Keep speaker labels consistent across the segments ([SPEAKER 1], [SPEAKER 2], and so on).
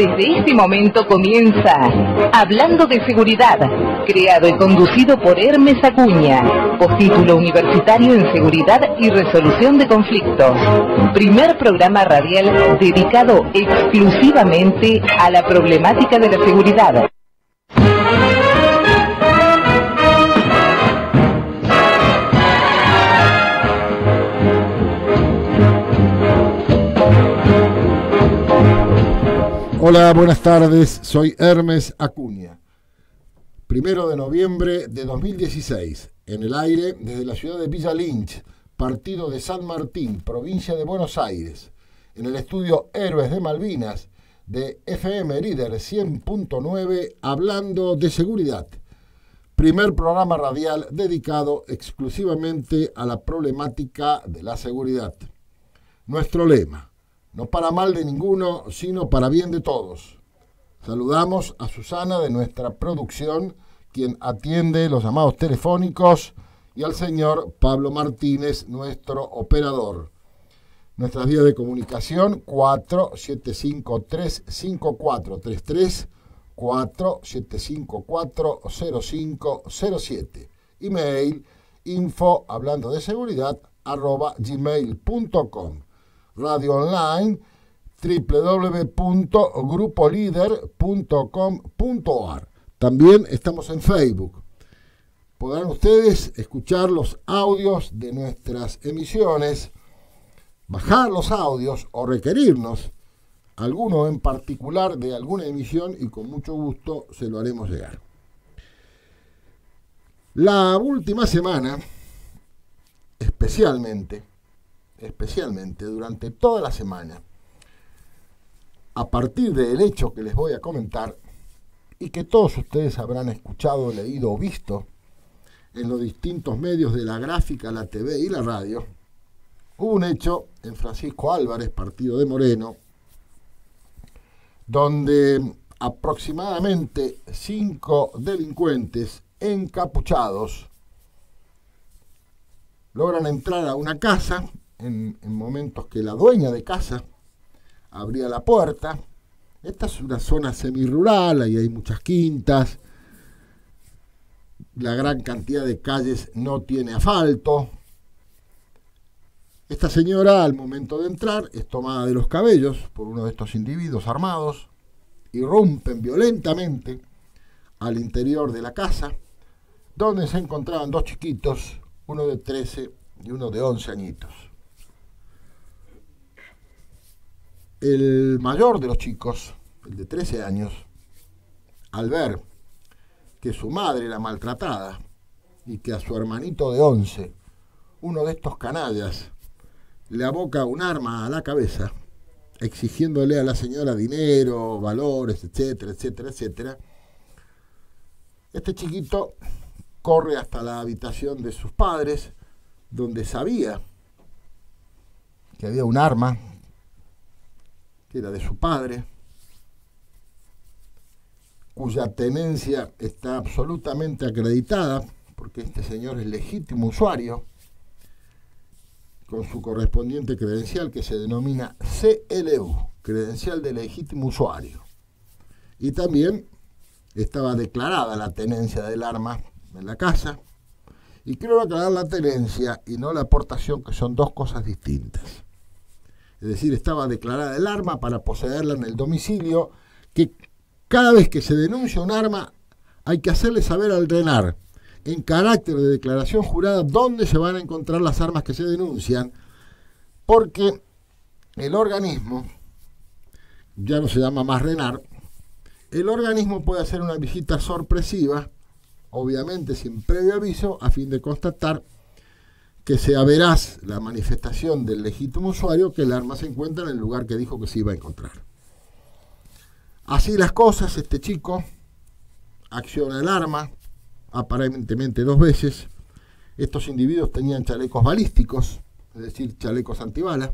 [SPEAKER 1] Desde este momento comienza Hablando de Seguridad, creado y conducido por Hermes Acuña, postítulo universitario en Seguridad y Resolución de Conflictos. Primer programa radial dedicado exclusivamente a la problemática de la seguridad.
[SPEAKER 2] Hola, buenas tardes, soy Hermes Acuña. 1 de noviembre de 2016, en el aire desde la ciudad de Villa Lynch, partido de San Martín, provincia de Buenos Aires, en el estudio Héroes de Malvinas de FM Líder 100.9, hablando de seguridad. Primer programa radial dedicado exclusivamente a la problemática de la seguridad. Nuestro lema: no para mal de ninguno, sino para bien de todos. Saludamos a Susana de nuestra producción, quien atiende los llamados telefónicos, y al señor Pablo Martínez, nuestro operador. Nuestras vías de comunicación: 4753-5433, 4754-0507. Email: info@hablandodeseguridad@gmail.com. Radio online www.grupolider.com.ar. También estamos en Facebook. Podrán ustedes escuchar los audios de nuestras emisiones, bajar los audios o requerirnos alguno en particular de alguna emisión, y con mucho gusto se lo haremos llegar. La última semana, especialmente durante toda la semana, a partir del hecho que les voy a comentar y que todos ustedes habrán escuchado, leído o visto en los distintos medios de la gráfica, la TV y la radio, hubo un hecho en Francisco Álvarez, partido de Moreno, donde aproximadamente 5 delincuentes encapuchados logran entrar a una casa en momentos que la dueña de casa abría la puerta. Esta es una zona semirural, ahí hay muchas quintas, la gran cantidad de calles no tiene asfalto. Esta señora, al momento de entrar, es tomada de los cabellos por uno de estos individuos armados, irrumpen violentamente al interior de la casa, donde se encontraban dos chiquitos, uno de 13 y uno de 11 añitos. El mayor de los chicos, el de 13 años, al ver que su madre era maltratada y que a su hermanito de 11, uno de estos canallas, le aboca un arma a la cabeza, exigiéndole a la señora dinero, valores, etcétera, etcétera, etcétera, este chiquito corre hasta la habitación de sus padres, donde sabía que había un arma que era de su padre, cuya tenencia está absolutamente acreditada, porque este señor es legítimo usuario, con su correspondiente credencial que se denomina CLU, credencial de legítimo usuario. Y también estaba declarada la tenencia del arma en la casa, y quiero aclarar la tenencia y no la aportación, que son dos cosas distintas. Es decir, estaba declarada el arma para poseerla en el domicilio, que cada vez que se denuncia un arma hay que hacerle saber al RENAR, en carácter de declaración jurada, dónde se van a encontrar las armas que se denuncian, porque el organismo, ya no se llama más RENAR, el organismo puede hacer una visita sorpresiva, obviamente sin previo aviso, a fin de constatar que sea veraz la manifestación del legítimo usuario que el arma se encuentra en el lugar que dijo que se iba a encontrar. Así las cosas, este chico acciona el arma, aparentemente 2 veces. Estos individuos tenían chalecos balísticos, es decir, chalecos antibalas.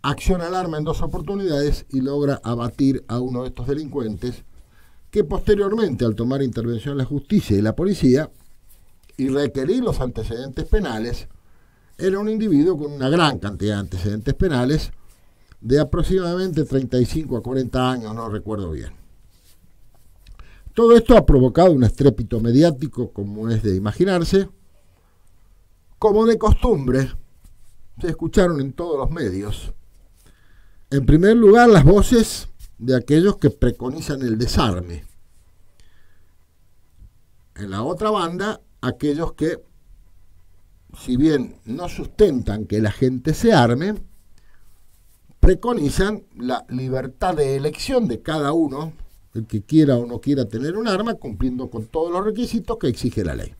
[SPEAKER 2] Acciona el arma en 2 oportunidades y logra abatir a uno de estos delincuentes, que posteriormente, al tomar intervención la justicia y la policía y requerir los antecedentes penales, era un individuo con una gran cantidad de antecedentes penales, de aproximadamente 35 a 40 años, no recuerdo bien. Todo esto ha provocado un estrépito mediático, como es de imaginarse. Como de costumbre, se escucharon en todos los medios. En primer lugar, las voces de aquellos que preconizan el desarme. En la otra banda, aquellos que, si bien no sustentan que la gente se arme, preconizan la libertad de elección de cada uno, el que quiera o no quiera tener un arma, cumpliendo con todos los requisitos que exige la ley.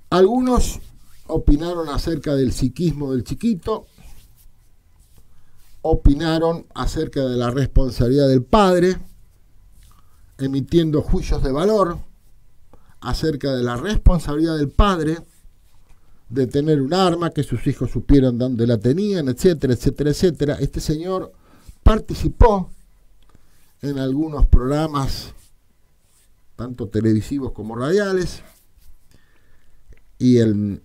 [SPEAKER 2] Algunos opinaron acerca del psiquismo del chiquito, opinaron acerca de la responsabilidad del padre, emitiendo juicios de valor acerca de la responsabilidad del padre de tener un arma, que sus hijos supieran dónde la tenían, etcétera, etcétera, etcétera. Este señor participó en algunos programas, tanto televisivos como radiales, y el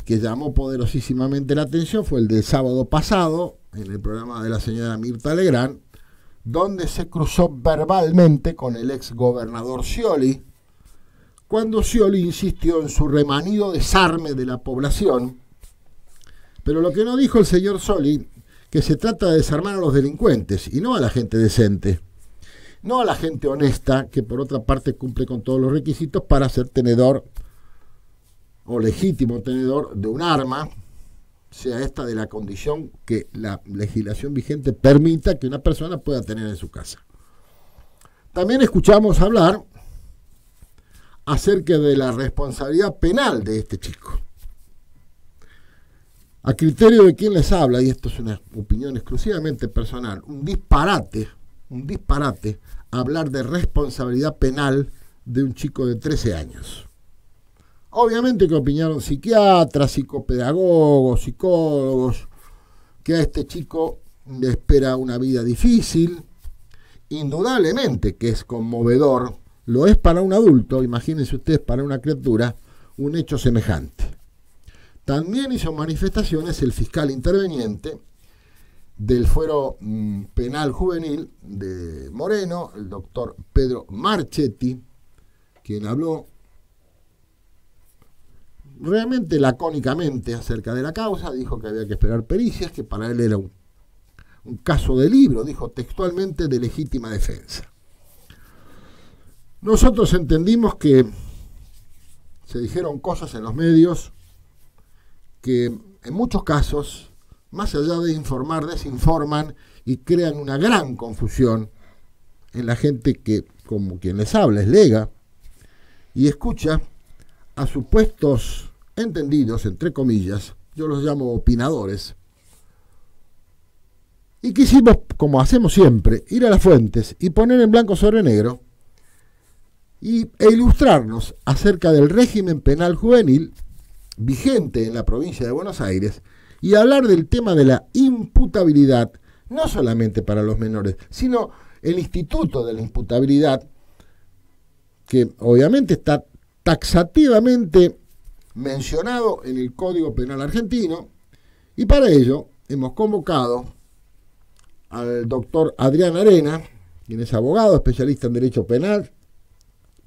[SPEAKER 2] que llamó poderosísimamente la atención fue el del sábado pasado, en el programa de la señora Mirta Legrand, donde se cruzó verbalmente con el ex gobernador Scioli, cuando Scioli insistió en su remanido desarme de la población. Pero lo que no dijo el señor Scioli, que se trata de desarmar a los delincuentes y no a la gente decente, no a la gente honesta, que por otra parte cumple con todos los requisitos para ser tenedor o legítimo tenedor de un arma, sea esta de la condición que la legislación vigente permita que una persona pueda tener en su casa. También escuchamos hablar acerca de la responsabilidad penal de este chico. A criterio de quien les habla, y esto es una opinión exclusivamente personal, un disparate hablar de responsabilidad penal de un chico de 13 años. Obviamente que opinaron psiquiatras, psicopedagogos, psicólogos, que a este chico le espera una vida difícil. Indudablemente que es conmovedor, lo es para un adulto, imagínense ustedes para una criatura, un hecho semejante. También hizo manifestaciones el fiscal interveniente del Fuero Penal Juvenil de Moreno, el doctor Pedro Marchetti, quien habló realmente lacónicamente acerca de la causa, dijo que había que esperar pericias, que para él era un caso de libro, dijo textualmente, de legítima defensa. Nosotros entendimos que se dijeron cosas en los medios que en muchos casos, más allá de informar, desinforman y crean una gran confusión en la gente que, como quien les habla, es lega y escucha a supuestos entendidos, entre comillas, yo los llamo opinadores, y quisimos, como hacemos siempre, ir a las fuentes y poner en blanco sobre negro e ilustrarnos acerca del régimen penal juvenil vigente en la provincia de Buenos Aires y hablar del tema de la imputabilidad, no solamente para los menores, sino el instituto de la imputabilidad, que obviamente está taxativamente mencionado en el Código Penal argentino, y para ello hemos convocado al doctor Adrián Arena, quien es abogado, especialista en Derecho Penal,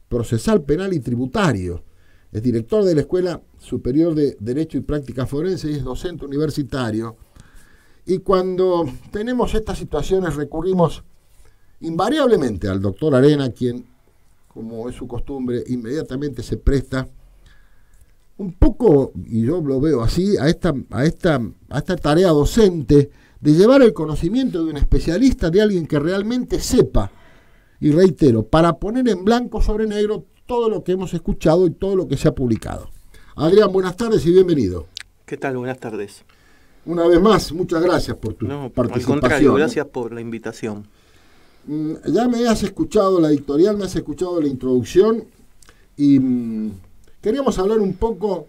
[SPEAKER 2] Procesal Penal y Tributario, es director de la Escuela Superior de Derecho y Práctica Forense y es docente universitario. Y cuando tenemos estas situaciones recurrimos invariablemente al doctor Arena, quien, como es su costumbre, inmediatamente se presta un poco, y yo lo veo así, a esta tarea docente de llevar el conocimiento de un especialista, de alguien que realmente sepa, y reitero, para poner en blanco sobre negro todo lo que hemos escuchado y todo lo que se ha publicado. Adrián, buenas tardes y bienvenido.
[SPEAKER 3] ¿Qué tal? Buenas tardes.
[SPEAKER 2] Una vez más, muchas gracias por tu participación.
[SPEAKER 3] Al contrario, gracias por la invitación.
[SPEAKER 2] Ya me has escuchado la editorial, me has escuchado la introducción y queríamos hablar un poco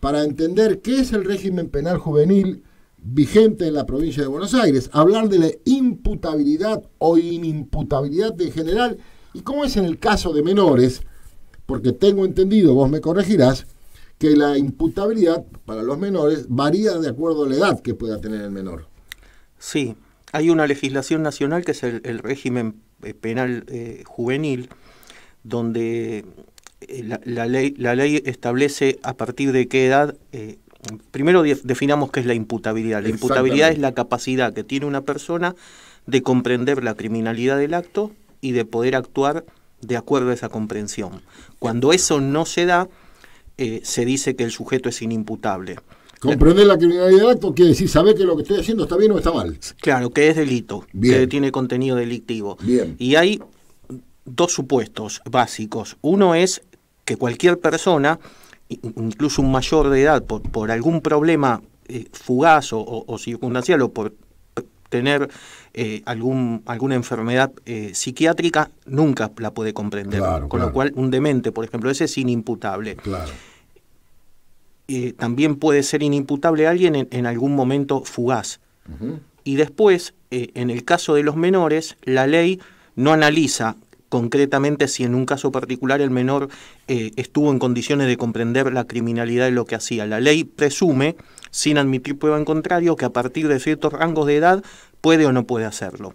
[SPEAKER 2] para entender qué es el régimen penal juvenil vigente en la provincia de Buenos Aires, hablar de la imputabilidad o inimputabilidad en general y cómo es en el caso de menores, porque tengo entendido, vos me corregirás, que la imputabilidad para los menores varía de acuerdo a la edad que pueda tener el menor.
[SPEAKER 3] Sí, hay una legislación nacional que es el régimen penal juvenil, donde la ley establece a partir de qué edad. Primero definamos qué es la imputabilidad. La imputabilidad es la capacidad que tiene una persona de comprender la criminalidad del acto y de poder actuar de acuerdo a esa comprensión. Cuando eso no se da, se dice que el sujeto es inimputable.
[SPEAKER 2] Comprender la criminalidad del acto quiere decir saber que lo que estoy haciendo está bien o está mal.
[SPEAKER 3] Claro, que es delito,
[SPEAKER 2] bien,
[SPEAKER 3] que tiene contenido delictivo.
[SPEAKER 2] Bien.
[SPEAKER 3] Y hay dos supuestos básicos. Uno es que cualquier persona, incluso un mayor de edad, por algún problema fugaz o circunstancial, o por tener alguna enfermedad psiquiátrica, nunca la puede comprender.
[SPEAKER 2] Claro,
[SPEAKER 3] con lo cual, un demente, por ejemplo, ese es inimputable.
[SPEAKER 2] Claro.
[SPEAKER 3] También puede ser inimputable a alguien en algún momento fugaz. Y después, en el caso de los menores, la ley no analiza concretamente si en un caso particular el menor estuvo en condiciones de comprender la criminalidad de lo que hacía. La ley presume, sin admitir prueba en contrario, que a partir de ciertos rangos de edad puede o no puede hacerlo.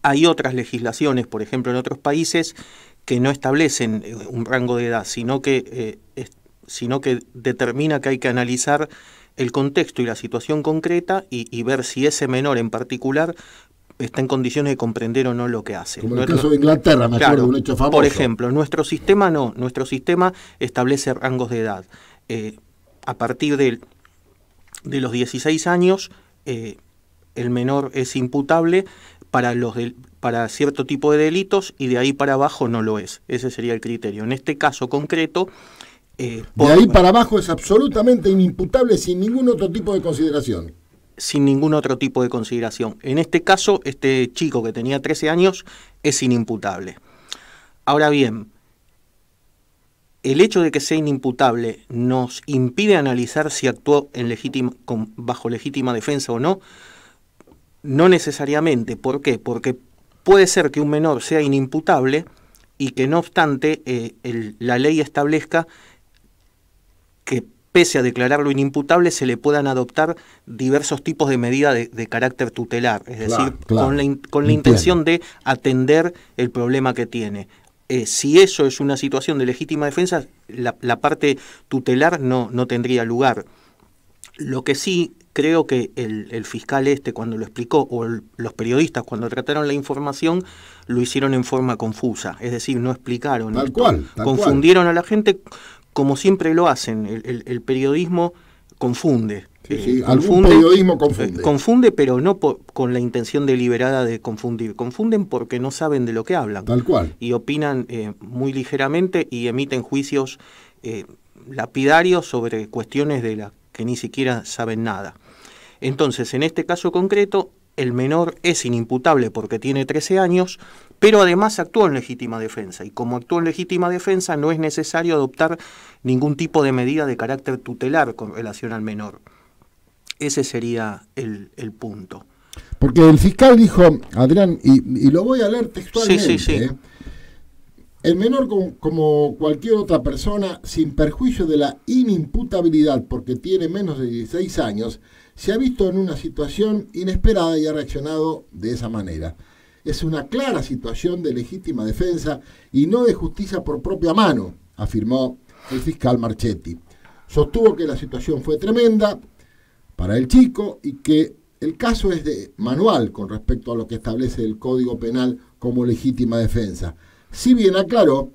[SPEAKER 3] Hay otras legislaciones, por ejemplo, en otros países, que no establecen un rango de edad, sino que determina que hay que analizar el contexto y la situación concreta y ver si ese menor en particular está en condiciones de comprender o no lo que hace.
[SPEAKER 2] Como en el caso de Inglaterra, me acuerdo de un hecho famoso.
[SPEAKER 3] Por ejemplo, nuestro sistema no, nuestro sistema establece rangos de edad. A partir de los 16 años, el menor es imputable para cierto tipo de delitos y de ahí para abajo no lo es. Ese sería el criterio. En este caso concreto,
[SPEAKER 2] de ahí para abajo es absolutamente inimputable sin ningún otro tipo de consideración.
[SPEAKER 3] Sin ningún otro tipo de consideración. En este caso, este chico que tenía 13 años es inimputable. Ahora bien, el hecho de que sea inimputable nos impide analizar si actuó bajo legítima defensa o no. No necesariamente. ¿Por qué? Porque puede ser que un menor sea inimputable y que no obstante la ley establezca que pese a declararlo inimputable se le puedan adoptar diversos tipos de medidas de carácter tutelar, es decir, con la intención de atender el problema que tiene. Si eso es una situación de legítima defensa, la parte tutelar no tendría lugar. Lo que sí creo que el fiscal cuando lo explicó, o los periodistas cuando trataron la información, lo hicieron en forma confusa, es decir, no explicaron.
[SPEAKER 2] Tal cual.
[SPEAKER 3] Confundieron a la gente como siempre lo hacen. El periodismo confunde.
[SPEAKER 2] Sí, algún periodismo confunde.
[SPEAKER 3] Confunde, pero no con la intención deliberada de confundir. Confunden porque no saben de lo que hablan.
[SPEAKER 2] Tal cual.
[SPEAKER 3] Y opinan muy ligeramente y emiten juicios lapidarios sobre cuestiones de las que ni siquiera saben nada. Entonces, en este caso concreto, el menor es inimputable porque tiene 13 años, pero además actuó en legítima defensa. Y como actuó en legítima defensa, no es necesario adoptar ningún tipo de medida de carácter tutelar con relación al menor. Ese sería el punto.
[SPEAKER 2] Porque el fiscal dijo, Adrián, y lo voy a leer textualmente,
[SPEAKER 3] sí.
[SPEAKER 2] El menor, como cualquier otra persona, sin perjuicio de la inimputabilidad porque tiene menos de 16 años, se ha visto en una situación inesperada y ha reaccionado de esa manera. Es una clara situación de legítima defensa y no de justicia por propia mano, afirmó el fiscal Marchetti. Sostuvo que la situación fue tremenda para el chico y que el caso es de manual con respecto a lo que establece el Código Penal como legítima defensa. Si bien aclaró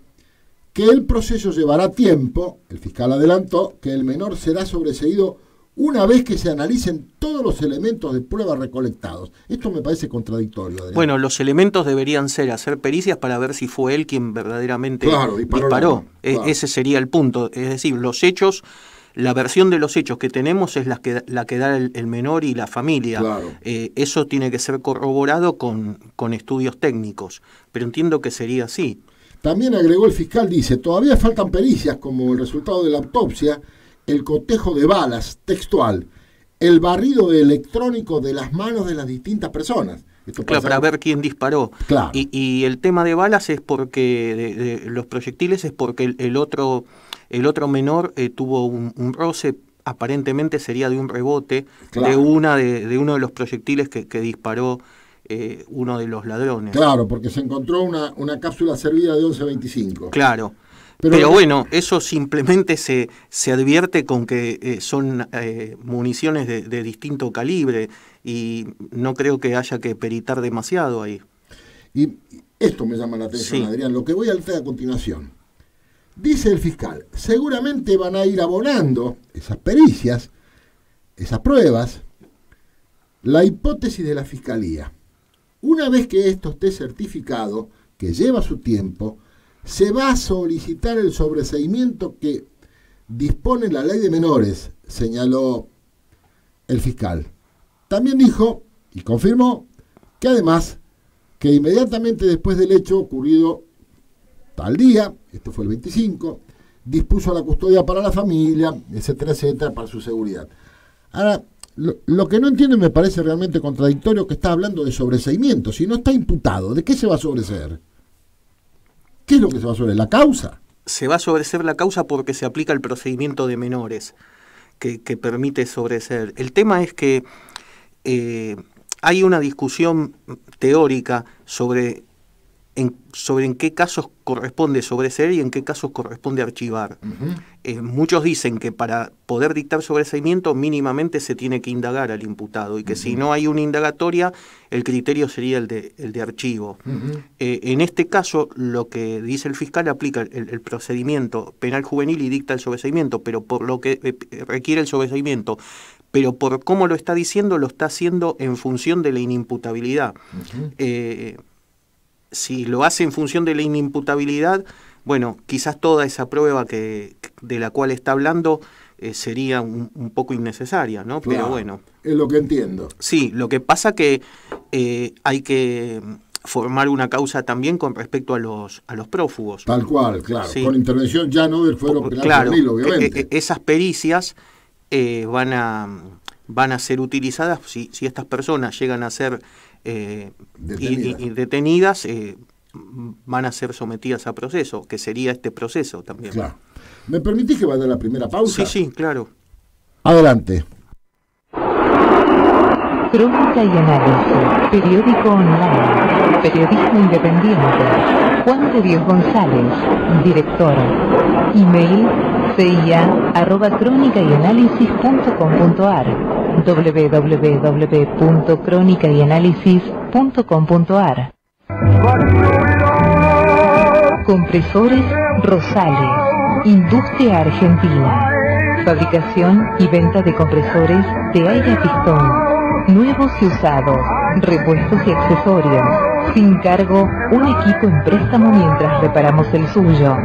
[SPEAKER 2] que el proceso llevará tiempo, el fiscal adelantó que el menor será sobreseído una vez que se analicen todos los elementos de prueba recolectados. Esto me parece contradictorio, Adrián.
[SPEAKER 3] Bueno, los elementos deberían ser hacer pericias para ver si fue él quien verdaderamente disparó. Ese sería el punto. Es decir, los hechos, la versión de los hechos que tenemos es la que da el menor y la familia.
[SPEAKER 2] Claro.
[SPEAKER 3] Eso tiene que ser corroborado con estudios técnicos. Pero entiendo que sería así.
[SPEAKER 2] También agregó el fiscal, dice, todavía faltan pericias como el resultado de la autopsia, el cotejo de balas, textual, el barrido electrónico de las manos de las distintas personas. Esto
[SPEAKER 3] claro, para ver quién disparó.
[SPEAKER 2] Claro.
[SPEAKER 3] Y el tema de balas es porque, de los proyectiles, es porque el otro el otro menor tuvo un roce, aparentemente sería de un rebote,
[SPEAKER 2] claro,
[SPEAKER 3] de uno de los proyectiles que disparó uno de los ladrones.
[SPEAKER 2] Claro, porque se encontró una cápsula servida de 11.25.
[SPEAKER 3] Claro. Pero bueno, eso simplemente se advierte con que son municiones de distinto calibre y no creo que haya que peritar demasiado ahí.
[SPEAKER 2] Y esto me llama la atención, sí, Adrián, lo que voy a leer a continuación. Dice el fiscal, seguramente van a ir abonando esas pericias, esas pruebas, la hipótesis de la fiscalía. Una vez que esto esté certificado, que lleva su tiempo, se va a solicitar el sobreseimiento que dispone la ley de menores, señaló el fiscal. También dijo, y confirmó, que además, que inmediatamente después del hecho ocurrido tal día, esto fue el 25, dispuso la custodia para la familia, etcétera, etcétera, para su seguridad. Ahora, lo que no entiendo y me parece realmente contradictorio que está hablando de sobreseimiento. Si no está imputado, ¿de qué se va a sobreseer? ¿Qué es lo que se va a sobreseer? ¿La causa?
[SPEAKER 3] Se va a sobreseer la causa porque se aplica el procedimiento de menores que permite sobreseer. El tema es que hay una discusión teórica sobre en qué casos corresponde sobreseer y en qué casos corresponde archivar. Muchos dicen que para poder dictar sobreseimiento mínimamente se tiene que indagar al imputado y que si no hay una indagatoria el criterio sería el de archivo. En este caso lo que dice el fiscal aplica el procedimiento penal juvenil y dicta el sobreseimiento, pero por lo que requiere el sobreseimiento, pero por cómo lo está diciendo lo está haciendo en función de la inimputabilidad. Si lo hace en función de la inimputabilidad, bueno, quizás toda esa prueba de la cual está hablando sería un poco innecesaria, ¿no?
[SPEAKER 2] Claro,
[SPEAKER 3] pero bueno.
[SPEAKER 2] Es lo que entiendo.
[SPEAKER 3] Sí, lo que pasa que hay que formar una causa también con respecto a los prófugos.
[SPEAKER 2] Tal cual, claro.
[SPEAKER 3] Sí.
[SPEAKER 2] Con intervención ya no del fuero penal
[SPEAKER 3] claro,
[SPEAKER 2] juvenil, obviamente.
[SPEAKER 3] Esas pericias van a ser utilizadas si estas personas llegan a ser detenidas, van a ser sometidas a proceso, que sería este proceso también.
[SPEAKER 2] Claro. ¿Me permitís que vaya a la primera pausa?
[SPEAKER 3] Sí, claro.
[SPEAKER 2] Adelante.
[SPEAKER 1] Crónica y análisis, periódico online, periodismo independiente. Juan de Dios González, director. Email cia@cronicayanalysis.com.ar www.cronicayanalysis.com.ar. Compresores Rosales, industria argentina, fabricación y venta de compresores de aire a pistón, nuevos y usados, repuestos y accesorios, sin cargo, un equipo en préstamo mientras reparamos el suyo.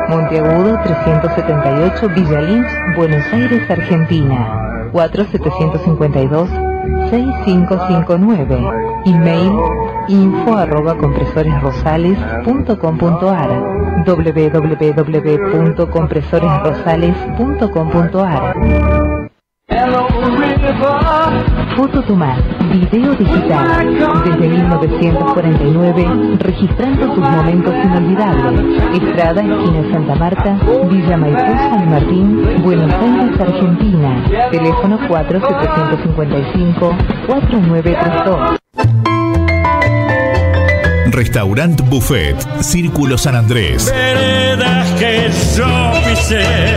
[SPEAKER 1] Monteagudo 378 Villa Lynch, Buenos Aires, Argentina. 4752-6559. Email info@compresoresrosales.com.ar www.compresoresrosales.com.ar. Foto Tomás, video digital. Desde 1949, registrando tus momentos inolvidables. Estrada, esquina Santa Marta, Villa Maipú, San Martín, Buenos Aires, Argentina. Teléfono 4755-4932.
[SPEAKER 4] Restaurant Buffet, Círculo San Andrés.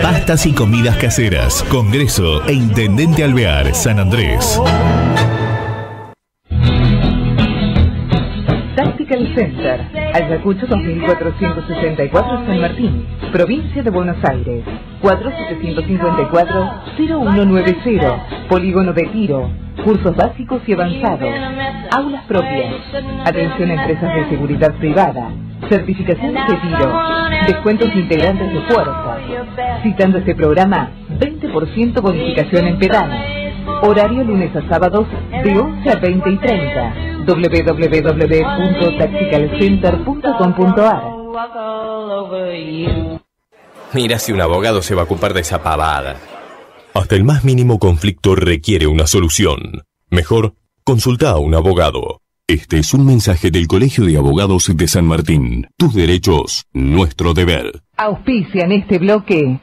[SPEAKER 4] Pastas y comidas caseras, Congreso e Intendente Alvear, San Andrés.
[SPEAKER 1] Tactical Center, Ayacucho 2464 San Martín, provincia de Buenos Aires. 4754-0190, polígono de tiro, cursos básicos y avanzados, aulas propias, atención a empresas de seguridad privada, certificaciones de tiro, descuentos integrantes de fuerza. Citando este programa, 20% bonificación en pedanes. Horario lunes a sábados de 11 a 20 y 30. www.tacticalcenter.com.ar.
[SPEAKER 5] Mira si un abogado se va a ocupar de esa pavada.
[SPEAKER 4] Hasta el más mínimo conflicto requiere una solución. Mejor, consulta a un abogado. Este es un mensaje del Colegio de Abogados de San Martín. Tus derechos, nuestro deber.
[SPEAKER 1] Auspician este bloque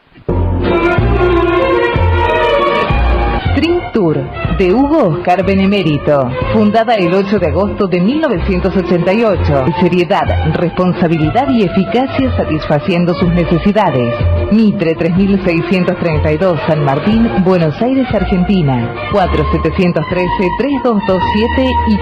[SPEAKER 1] Tour, de Hugo Oscar Benemérito. Fundada el 8 de agosto de 1988. Seriedad, responsabilidad y eficacia satisfaciendo sus necesidades. Mitre 3632, San Martín, Buenos Aires, Argentina. 4713-3227 y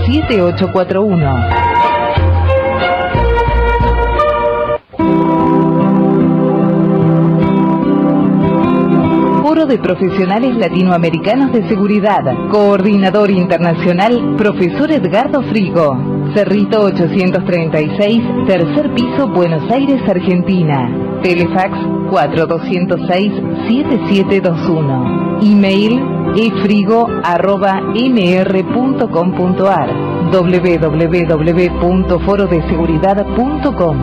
[SPEAKER 1] 4713-7841. Foro de Profesionales Latinoamericanos de Seguridad. Coordinador Internacional, Profesor Edgardo Frigo. Cerrito 836, tercer piso, Buenos Aires, Argentina. Telefax 4206-7721. Email efrigo@mr.com.ar. www.forodeseguridad.com.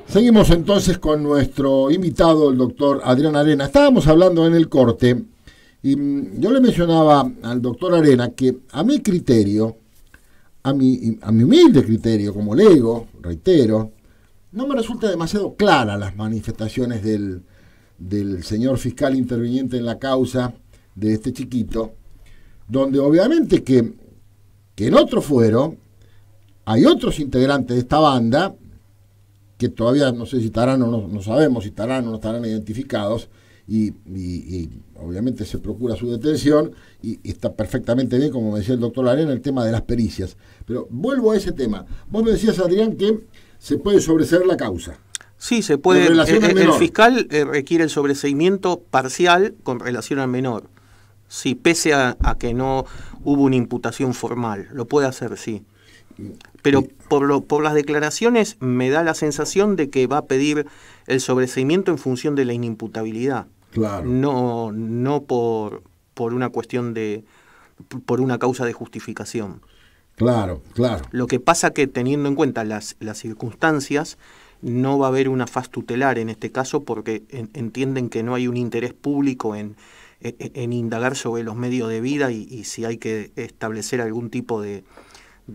[SPEAKER 2] Seguimos entonces con nuestro invitado, el doctor Adrián Arena. Estábamos hablando en el corte y yo le mencionaba al doctor Arena que a mi criterio, a mi humilde criterio como lego, reitero, no me resulta demasiado clara las manifestaciones del señor fiscal interviniente en la causa de este chiquito, donde obviamente que en otro fuero hay otros integrantes de esta banda que todavía no sé si estarán o no sabemos si estarán o no estarán identificados, y obviamente se procura su detención, y está perfectamente bien, como me decía el doctor Arena, el tema de las pericias. Pero vuelvo a ese tema. Vos me decías, Adrián, que se puede sobreseer la causa.
[SPEAKER 3] Sí, se puede. El fiscal requiere el sobreseimiento parcial con relación al menor. Sí, pese a que no hubo una imputación formal. Lo puede hacer, sí. Pero por las declaraciones me da la sensación de que va a pedir el sobreseimiento en función de la inimputabilidad.
[SPEAKER 2] Claro.
[SPEAKER 3] No por una cuestión por una causa de justificación.
[SPEAKER 2] Claro.
[SPEAKER 3] Lo que pasa que, teniendo en cuenta las circunstancias, no va a haber una faz tutelar en este caso, porque entienden que no hay un interés público en indagar sobre los medios de vida y si hay que establecer algún tipo de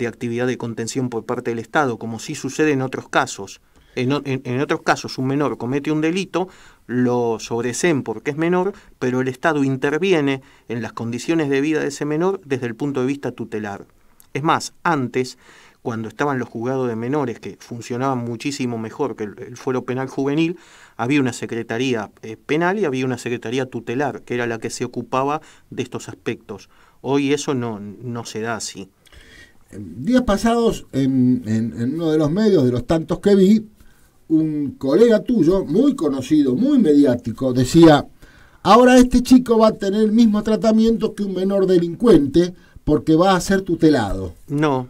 [SPEAKER 3] actividad de contención por parte del Estado, como sí sucede en otros casos. En otros casos un menor comete un delito, lo sobreseen porque es menor, pero el Estado interviene en las condiciones de vida de ese menor desde el punto de vista tutelar. Es más, antes, cuando estaban los juzgados de menores, que funcionaban muchísimo mejor que el fuero penal juvenil, había una secretaría penal y había una secretaría tutelar, que era la que se ocupaba de estos aspectos. Hoy eso no se da así.
[SPEAKER 2] Días pasados, en uno de los medios, de los tantos que vi, un colega tuyo, muy conocido, muy mediático, decía: ahora este chico va a tener el mismo tratamiento que un menor delincuente porque va a ser tutelado.
[SPEAKER 3] No,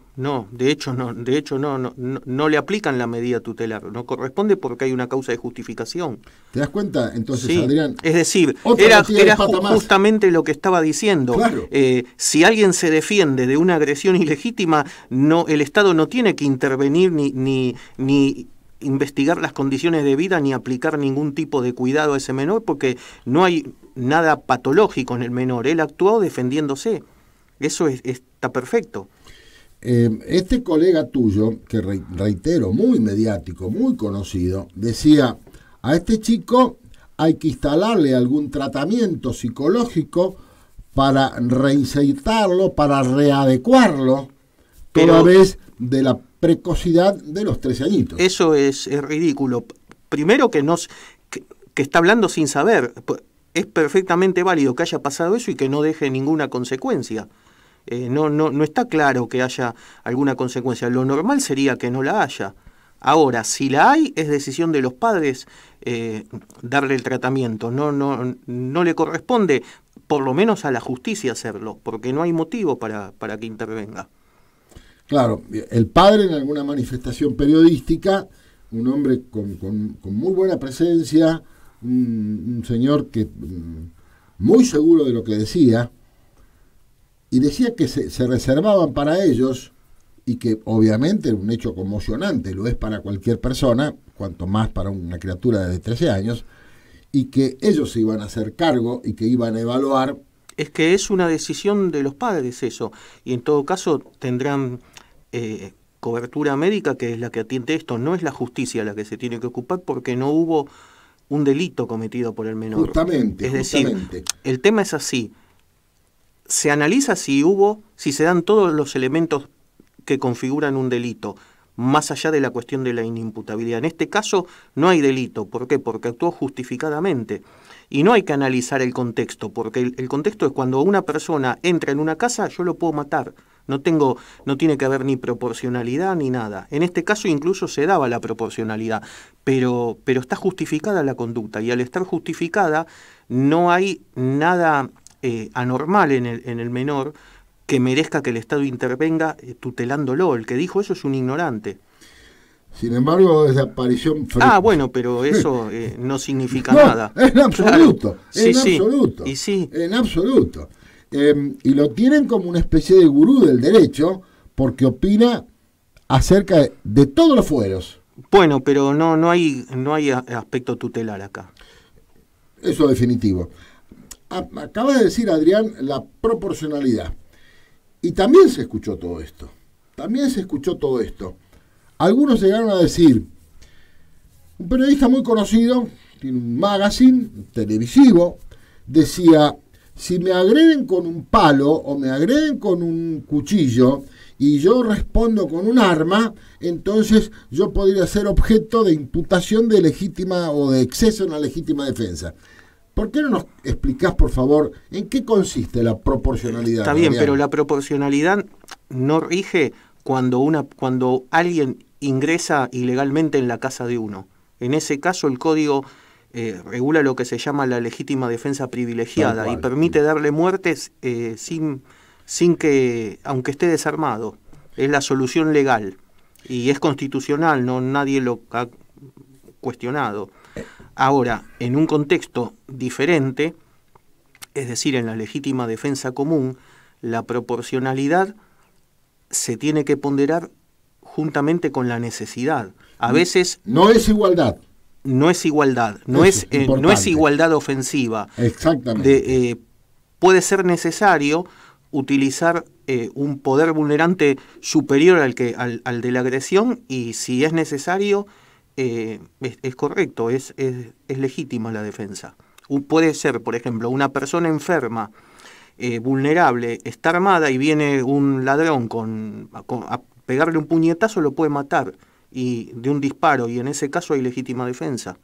[SPEAKER 3] de hecho no le aplican la medida tutelar, no corresponde porque hay una causa de justificación.
[SPEAKER 2] ¿Te das cuenta? Entonces,
[SPEAKER 3] sí,
[SPEAKER 2] Adrián,
[SPEAKER 3] es decir, era justamente lo que estaba diciendo.
[SPEAKER 2] Claro.
[SPEAKER 3] Si alguien se defiende de una agresión ilegítima, el Estado no tiene que intervenir ni investigar las condiciones de vida ni aplicar ningún tipo de cuidado a ese menor, porque no hay nada patológico en el menor. Él actuó defendiéndose. Eso está perfecto.
[SPEAKER 2] Este colega tuyo, que reitero, muy mediático, muy conocido, decía: a este chico hay que instalarle algún tratamiento psicológico para reinsertarlo, para readecuarlo, toda vez de la precocidad de los 13 añitos. Eso
[SPEAKER 3] es ridículo. Primero que está hablando sin saber. Es perfectamente válido que haya pasado eso y que no deje ninguna consecuencia. No está claro que haya alguna consecuencia. Lo normal sería que no la haya. Ahora, si la hay, es decisión de los padres darle el tratamiento. No le corresponde, por lo menos a la justicia, hacerlo, porque no hay motivo para que intervenga.
[SPEAKER 2] Claro, el padre en alguna manifestación periodística, un hombre con muy buena presencia, un señor que muy seguro de lo que decía, y decía que se reservaban para ellos, y que obviamente era un hecho conmocionante, lo es para cualquier persona, cuanto más para una criatura de 13 años, y que ellos se iban a hacer cargo y que iban a evaluar
[SPEAKER 3] Es que es una decisión de los padres eso, y en todo caso tendrán cobertura médica, que es la que atiende esto. No es la justicia la que se tiene que ocupar, porque no hubo un delito cometido por el menor.
[SPEAKER 2] Justamente,
[SPEAKER 3] es decir, el tema es así. Se analiza si se dan todos los elementos que configuran un delito, más allá de la cuestión de la inimputabilidad. En este caso no hay delito. ¿Por qué? Porque actuó justificadamente. Y no hay que analizar el contexto, porque el contexto es cuando una persona entra en una casa, yo lo puedo matar. No tiene que haber ni proporcionalidad ni nada. En este caso incluso se daba la proporcionalidad, pero está justificada la conducta, y al estar justificada no hay nada anormal en el menor que merezca que el Estado intervenga tutelándolo. El que dijo eso es un ignorante.
[SPEAKER 2] Sin embargo, desaparición...
[SPEAKER 3] Bueno, pero eso no significa nada.
[SPEAKER 2] En absoluto,
[SPEAKER 3] claro.
[SPEAKER 2] en absoluto.
[SPEAKER 3] Y sí.
[SPEAKER 2] En absoluto. Y lo tienen como una especie de gurú del derecho, porque opina acerca de todos los fueros.
[SPEAKER 3] Bueno, pero no hay aspecto tutelar acá.
[SPEAKER 2] Eso es definitivo. Acaba de decir Adrián la proporcionalidad. Y también se escuchó todo esto. Algunos llegaron a decir, un periodista muy conocido, tiene un magazine televisivo, decía, si me agreden con un palo o me agreden con un cuchillo y yo respondo con un arma, entonces yo podría ser objeto de imputación de legítima o de exceso en la legítima defensa. ¿Por qué no nos explicás, por favor, en qué consiste la proporcionalidad?
[SPEAKER 3] Está bien, pero la proporcionalidad no rige cuando alguien ingresa ilegalmente en la casa de uno. En ese caso el código regula lo que se llama la legítima defensa privilegiada y permite darle muertes sin que, aunque esté desarmado. Es la solución legal y es constitucional, nadie lo ha cuestionado. Ahora, en un contexto diferente, es decir, en la legítima defensa común, la proporcionalidad se tiene que ponderar juntamente con la necesidad. A veces...
[SPEAKER 2] No es igualdad.
[SPEAKER 3] No es igualdad, no es igualdad ofensiva.
[SPEAKER 2] Exactamente.
[SPEAKER 3] Puede ser necesario utilizar un poder vulnerante superior al de la agresión, y si es necesario, es correcto, es legítima la defensa. Puede ser, por ejemplo, una persona enferma, vulnerable, está armada y viene un ladrón a pegarle un puñetazo, lo puede matar y de un disparo, y en ese caso hay legítima defensa.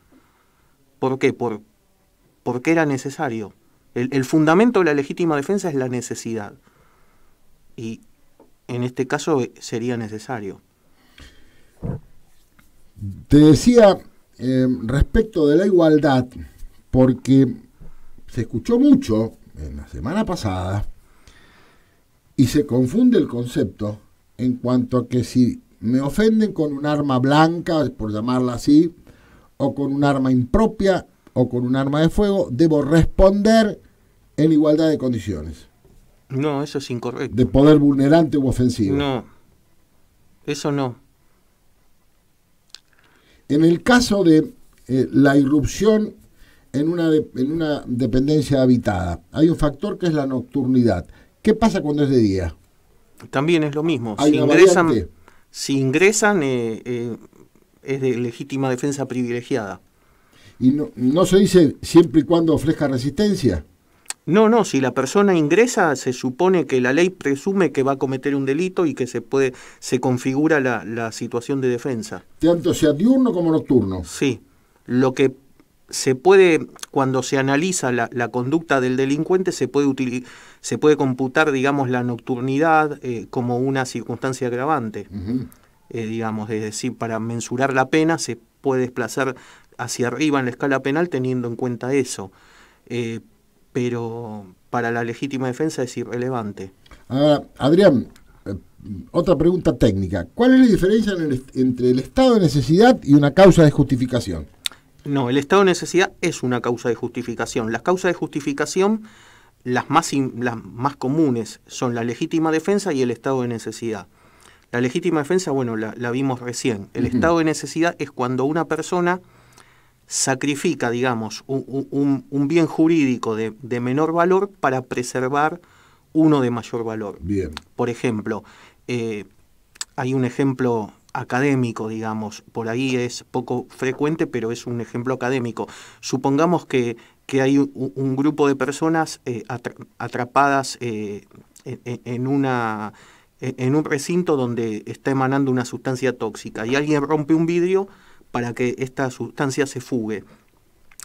[SPEAKER 3] ¿Por qué? Porque era necesario. El fundamento de la legítima defensa es la necesidad, y en este caso sería necesario.
[SPEAKER 2] Te decía respecto de la igualdad, porque se escuchó mucho en la semana pasada y se confunde el concepto en cuanto a que si me ofenden con un arma blanca, por llamarla así, o con un arma impropia o con un arma de fuego, debo responder en igualdad de condiciones.
[SPEAKER 3] No, eso es incorrecto.
[SPEAKER 2] De poder vulnerante u ofensivo.
[SPEAKER 3] No, eso no.
[SPEAKER 2] En el caso de la irrupción en una dependencia habitada, hay un factor que es la nocturnidad. ¿Qué pasa cuando es de día?
[SPEAKER 3] También es lo mismo. Si ingresan es de legítima defensa privilegiada.
[SPEAKER 2] ¿Y no se dice siempre y cuando ofrezca resistencia?
[SPEAKER 3] No, si la persona ingresa, se supone que la ley presume que va a cometer un delito y que se configura la situación de defensa.
[SPEAKER 2] Tanto sea diurno como nocturno.
[SPEAKER 3] Sí, lo que se puede, cuando se analiza la conducta del delincuente, se puede computar, digamos, la nocturnidad como una circunstancia agravante.
[SPEAKER 2] Uh-huh.
[SPEAKER 3] Digamos, es decir, para mensurar la pena se puede desplazar hacia arriba en la escala penal teniendo en cuenta eso. Pero para la legítima defensa es irrelevante.
[SPEAKER 2] Adrián, otra pregunta técnica. ¿Cuál es la diferencia entre el estado de necesidad y una causa de justificación?
[SPEAKER 3] No, el estado de necesidad es una causa de justificación. Las causas de justificación, las más comunes, son la legítima defensa y el estado de necesidad. La legítima defensa, bueno, la vimos recién. El estado de necesidad es cuando una persona sacrifica, digamos, un bien jurídico de menor valor para preservar uno de mayor valor.
[SPEAKER 2] Bien.
[SPEAKER 3] Por ejemplo, hay un ejemplo académico, digamos, por ahí es poco frecuente, pero es un ejemplo académico. Supongamos que hay un grupo de personas atrapadas en un recinto donde está emanando una sustancia tóxica y alguien rompe un vidrio para que esta sustancia se fugue.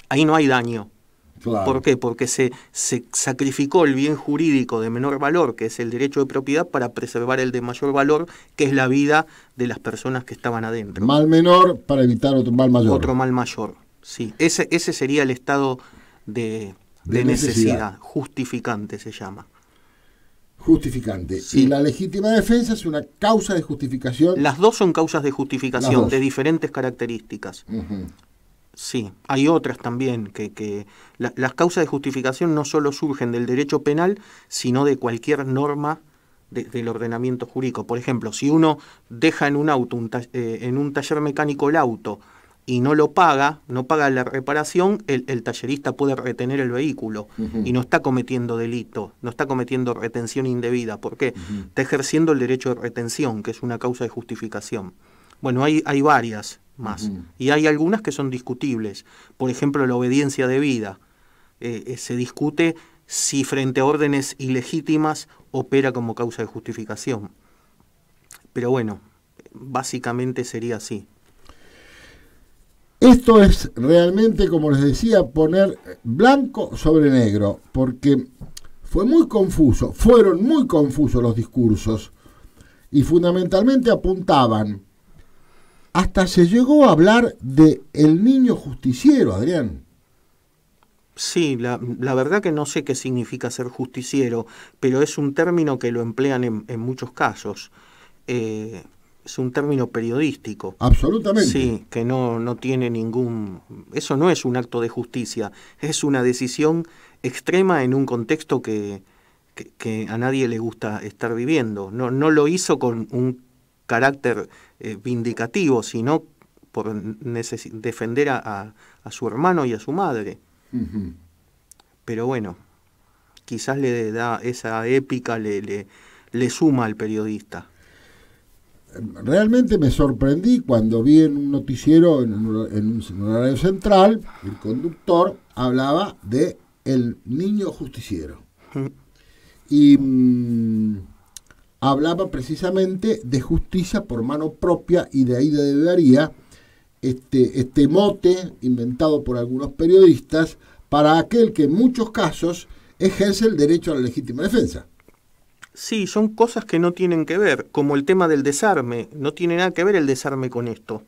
[SPEAKER 3] Ahí no hay daño.
[SPEAKER 2] Claro.
[SPEAKER 3] ¿Por qué? Porque se sacrificó el bien jurídico de menor valor, que es el derecho de propiedad, para preservar el de mayor valor, que es la vida de las personas que estaban adentro.
[SPEAKER 2] Mal menor para evitar otro mal mayor.
[SPEAKER 3] Otro mal mayor, sí. Ese sería el estado de necesidad. Justificante se llama.
[SPEAKER 2] Justificante.
[SPEAKER 3] Sí.
[SPEAKER 2] Y la legítima defensa es una causa de justificación.
[SPEAKER 3] Las dos son causas de justificación, de diferentes características.
[SPEAKER 2] Uh-huh.
[SPEAKER 3] Sí, hay otras también, que las causas de justificación no solo surgen del derecho penal, sino de cualquier norma del ordenamiento jurídico. Por ejemplo, si uno deja en un auto, en un taller mecánico el auto, y no lo paga, no paga la reparación, el tallerista puede retener el vehículo. Uh-huh. Y no está cometiendo delito, no está cometiendo retención indebida. ¿Por qué? Uh-huh. Está ejerciendo el derecho de retención, que es una causa de justificación. Bueno, hay varias más. Uh-huh. Y hay algunas que son discutibles. Por ejemplo, la obediencia debida. Se discute si frente a órdenes ilegítimas opera como causa de justificación. Pero bueno, básicamente sería así.
[SPEAKER 2] Esto es realmente, como les decía, poner blanco sobre negro, porque fueron muy confusos los discursos, y fundamentalmente apuntaban, hasta se llegó a hablar de el niño justiciero, Adrián.
[SPEAKER 3] Sí, la verdad que no sé qué significa ser justiciero, pero es un término que lo emplean en muchos casos. Es un término periodístico.
[SPEAKER 2] Absolutamente.
[SPEAKER 3] Sí, que no tiene ningún... Eso no es un acto de justicia, es una decisión extrema en un contexto que a nadie le gusta estar viviendo. No lo hizo con un carácter vindicativo, sino por defender a su hermano y a su madre. Uh-huh. Pero bueno, quizás le da esa épica, le suma al periodista.
[SPEAKER 2] Realmente me sorprendí cuando vi en un noticiero, en un horario central, el conductor hablaba de el niño justiciero. Y hablaba precisamente de justicia por mano propia, y de ahí derivaría este mote inventado por algunos periodistas para aquel que en muchos casos ejerce el derecho a la legítima defensa.
[SPEAKER 3] Sí, son cosas que no tienen que ver, como el tema del desarme. No tiene nada que ver el desarme con esto.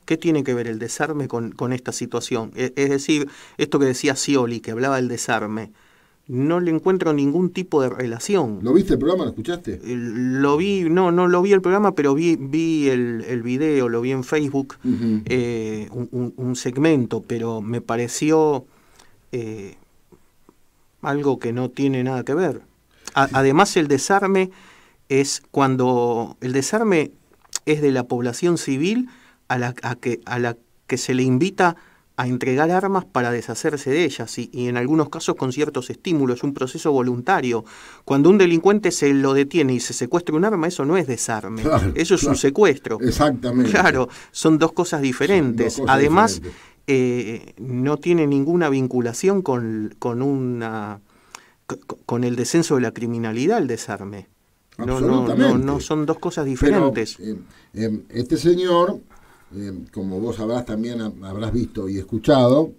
[SPEAKER 3] ¿Qué tiene que ver el desarme con esta situación? Es decir, esto que decía Scioli, que hablaba del desarme, no le encuentro ningún tipo de relación.
[SPEAKER 2] ¿Lo viste el programa? ¿Lo escuchaste?
[SPEAKER 3] Lo vi, no lo vi el programa, pero vi el video, lo vi en Facebook, uh-huh. Un segmento, pero me pareció algo que no tiene nada que ver. Además, el desarme es cuando el desarme es de la población civil a la que se le invita a entregar armas para deshacerse de ellas, y en algunos casos con ciertos estímulos, un proceso voluntario. Cuando un delincuente se lo detiene y se secuestra un arma, eso no es desarme, claro, eso es un secuestro.
[SPEAKER 2] Exactamente.
[SPEAKER 3] Claro, son dos cosas diferentes. Además, no tiene ninguna vinculación con el descenso de la criminalidad, el desarme. No, son dos cosas diferentes.
[SPEAKER 2] Pero, este señor, como vos también habrás visto y escuchado,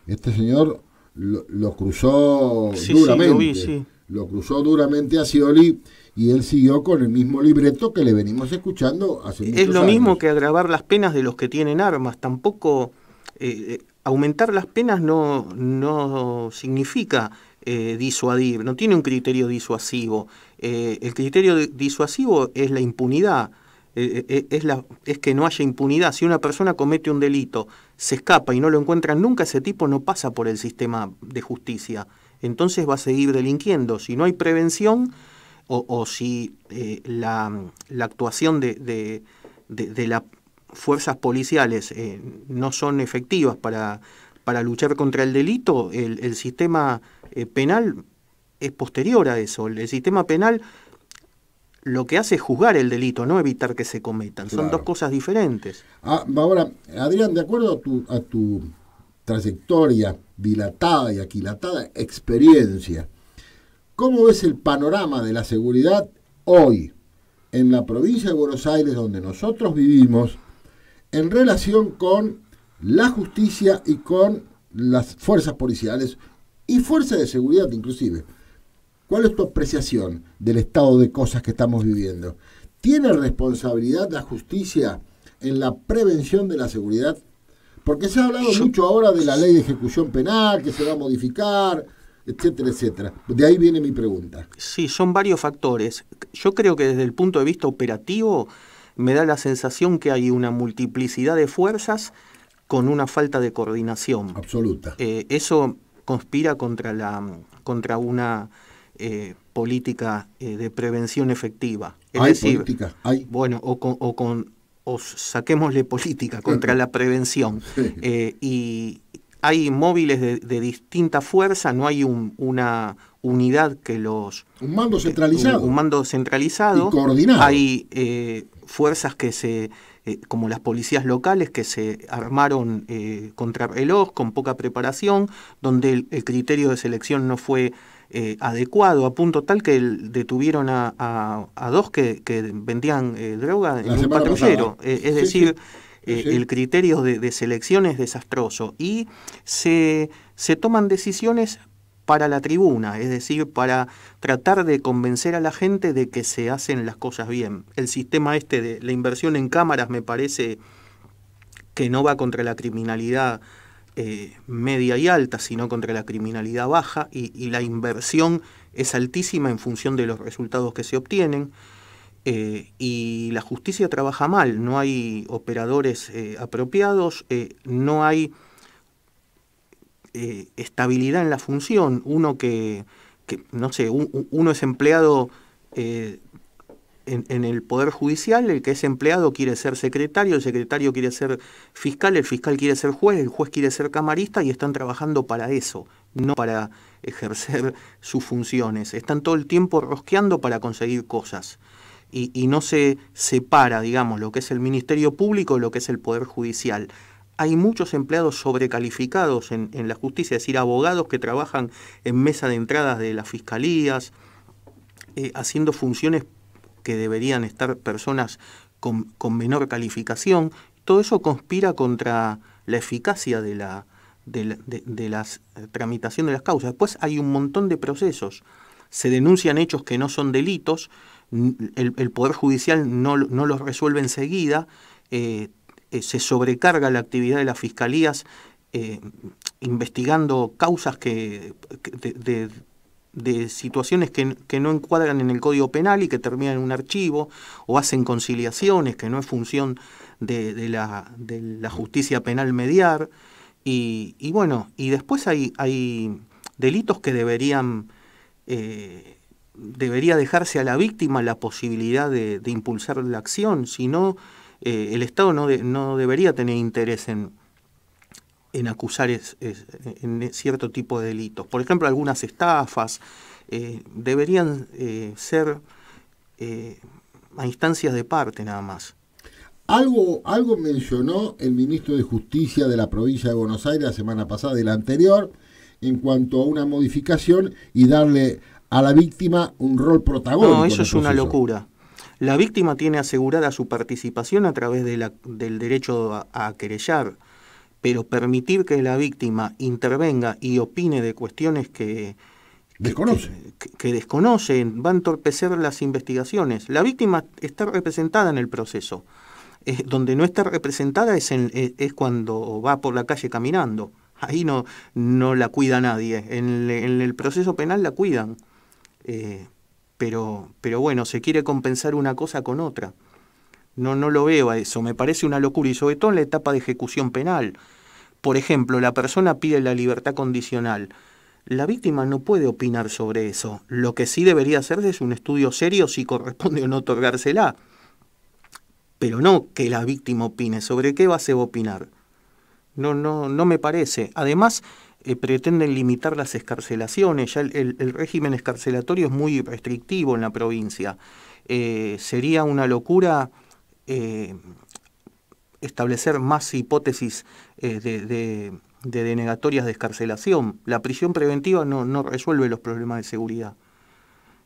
[SPEAKER 2] este señor lo cruzó duramente.
[SPEAKER 3] Sí, lo vi, sí.
[SPEAKER 2] Lo cruzó duramente a Scioli, y él siguió con el mismo libreto que le venimos escuchando hace muchos años.
[SPEAKER 3] Es lo mismo que agravar las penas de los que tienen armas. Tampoco aumentar las penas no significa disuadir, no tiene un criterio disuasivo. El criterio disuasivo es la impunidad, es que no haya impunidad. Si una persona comete un delito, se escapa y no lo encuentran nunca, ese tipo no pasa por el sistema de justicia, entonces va a seguir delinquiendo. Si no hay prevención, o si la actuación de la fuerzas policiales no son efectivas para luchar contra el delito, el sistema penal es posterior a eso. El sistema penal lo que hace es juzgar el delito, no evitar que se cometan. Son dos cosas diferentes.
[SPEAKER 2] Ahora, Adrián, de acuerdo a tu trayectoria dilatada y aquilatada experiencia, ¿cómo ves el panorama de la seguridad hoy en la provincia de Buenos Aires, donde nosotros vivimos, en relación con la justicia y con las fuerzas policiales y fuerzas de seguridad inclusive? ¿Cuál es tu apreciación del estado de cosas que estamos viviendo? ¿Tiene responsabilidad la justicia en la prevención de la seguridad? Porque se ha hablado mucho ahora de la ley de ejecución penal, que se va a modificar, etcétera, etcétera. De ahí viene mi pregunta.
[SPEAKER 3] Sí, son varios factores. Yo creo que desde el punto de vista operativo me da la sensación que hay una multiplicidad de fuerzas con una falta de coordinación.
[SPEAKER 2] Absoluta.
[SPEAKER 3] Eso conspira contra una política de prevención efectiva. Es decir,
[SPEAKER 2] política, hay.
[SPEAKER 3] Bueno, o saquémosle política contra la prevención.
[SPEAKER 2] Sí.
[SPEAKER 3] Y hay móviles de distinta fuerza, no hay una unidad que los...
[SPEAKER 2] Un mando centralizado.
[SPEAKER 3] Un mando centralizado.
[SPEAKER 2] Y coordinado.
[SPEAKER 3] Hay fuerzas que como las policías locales, que se armaron contrarreloj, con poca preparación, donde el criterio de selección no fue adecuado, a punto tal que detuvieron a dos que vendían droga en un patrullero. Es decir, el criterio de selección es desastroso. Y se toman decisiones para la tribuna, es decir, para tratar de convencer a la gente de que se hacen las cosas bien. El sistema de la inversión en cámaras me parece que no va contra la criminalidad media y alta, sino contra la criminalidad baja, y la inversión es altísima en función de los resultados que se obtienen, y la justicia trabaja mal, no hay operadores apropiados, no hay estabilidad en la función. Uno no sé, uno es empleado en el Poder Judicial, el que es empleado quiere ser secretario, el secretario quiere ser fiscal, el fiscal quiere ser juez, el juez quiere ser camarista, y están trabajando para eso, no para ejercer sus funciones. Están todo el tiempo rosqueando para conseguir cosas. Y no se separa, digamos, lo que es el Ministerio Público de lo que es el Poder Judicial. Hay muchos empleados sobrecalificados en la justicia, es decir, abogados que trabajan en mesa de entradas de las fiscalías, haciendo funciones que deberían estar personas con menor calificación. Todo eso conspira contra la eficacia de la tramitación de las causas. Después hay un montón de procesos. Se denuncian hechos que no son delitos, el Poder Judicial no los resuelve enseguida, se sobrecarga la actividad de las fiscalías investigando causas de situaciones que no encuadran en el Código Penal y que terminan en un archivo, o hacen conciliaciones, que no es función de la justicia penal mediar, y bueno, y después hay delitos que debería dejarse a la víctima la posibilidad de impulsar la acción, si no, el Estado no debería tener interés en acusar en cierto tipo de delitos. Por ejemplo, algunas estafas deberían ser a instancias de parte nada más.
[SPEAKER 2] Algo mencionó el ministro de Justicia de la provincia de Buenos Aires la semana pasada y la anterior en cuanto a una modificación y darle a la víctima un rol protagónico.
[SPEAKER 3] No, eso es una locura. La víctima tiene asegurada su participación a través del derecho a querellar, pero permitir que la víctima intervenga y opine de cuestiones que desconocen va a entorpecer las investigaciones. La víctima está representada en el proceso. Donde no está representada es cuando va por la calle caminando. Ahí no la cuida nadie. En el proceso penal la cuidan. Pero bueno, se quiere compensar una cosa con otra. No lo veo a eso, me parece una locura, y sobre todo en la etapa de ejecución penal. Por ejemplo, la persona pide la libertad condicional. La víctima no puede opinar sobre eso. Lo que sí debería hacerse es un estudio serio si corresponde o no otorgársela. pero no que la víctima opine. ¿Sobre qué base va a opinar? No me parece. Además, pretenden limitar las excarcelaciones. Ya el régimen excarcelatorio es muy restrictivo en la provincia. Sería una locura establecer más hipótesis de denegatorias de excarcelación. La prisión preventiva no resuelve los problemas de seguridad.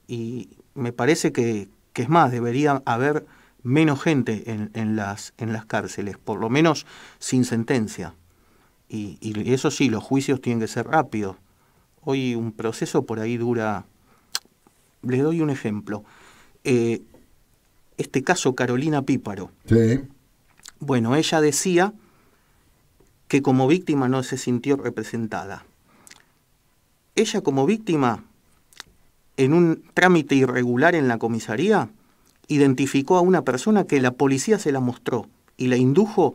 [SPEAKER 3] Y me parece que es más, debería haber menos gente en las cárceles, por lo menos sin sentencia. Y eso sí, los juicios tienen que ser rápidos. Hoy un proceso por ahí dura... Les doy un ejemplo. Este caso Carolina Píparo.
[SPEAKER 2] Sí.
[SPEAKER 3] Bueno, ella decía que como víctima no se sintió representada. Ella como víctima, en un trámite irregular en la comisaría, identificó a una persona que la policía se la mostró y la indujo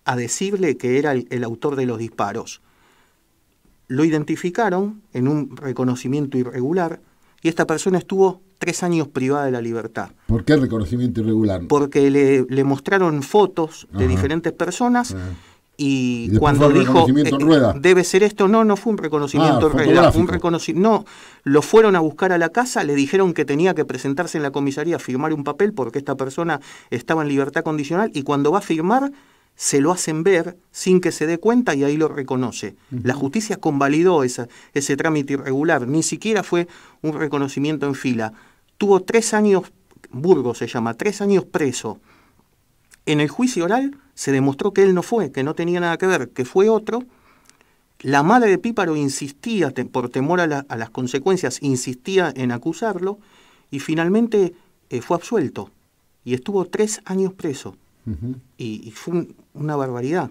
[SPEAKER 3] a decirle que era el autor de los disparos. Lo identificaron en un reconocimiento irregular y esta persona estuvo 3 años privada de la libertad.
[SPEAKER 2] ¿Por qué reconocimiento irregular?
[SPEAKER 3] Porque le mostraron fotos de diferentes personas y cuando dijo debe ser esto, no fue un reconocimiento en regla, fue un reconocimiento, lo fueron a buscar a la casa, le dijeron que tenía que presentarse en la comisaría a firmar un papel porque esta persona estaba en libertad condicional y cuando va a firmar se lo hacen ver sin que se dé cuenta y ahí lo reconoce. La justicia convalidó ese trámite irregular, ni siquiera fue un reconocimiento en fila. Tuvo 3 años, Burgos se llama, 3 años preso. En el juicio oral se demostró que él no fue, que no tenía nada que ver, que fue otro. La madre de Píparo insistía, por temor a las consecuencias, insistía en acusarlo y finalmente fue absuelto y estuvo 3 años preso. Y fue una barbaridad.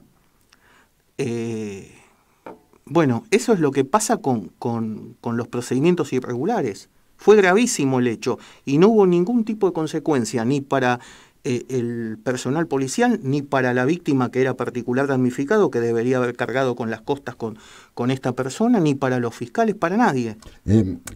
[SPEAKER 3] Bueno, eso es lo que pasa con los procedimientos irregulares. Fue gravísimo el hecho y no hubo ningún tipo de consecuencia, ni para el personal policial, ni para la víctima que era particular damnificado, que debería haber cargado con las costas con esta persona, ni para los fiscales, para nadie.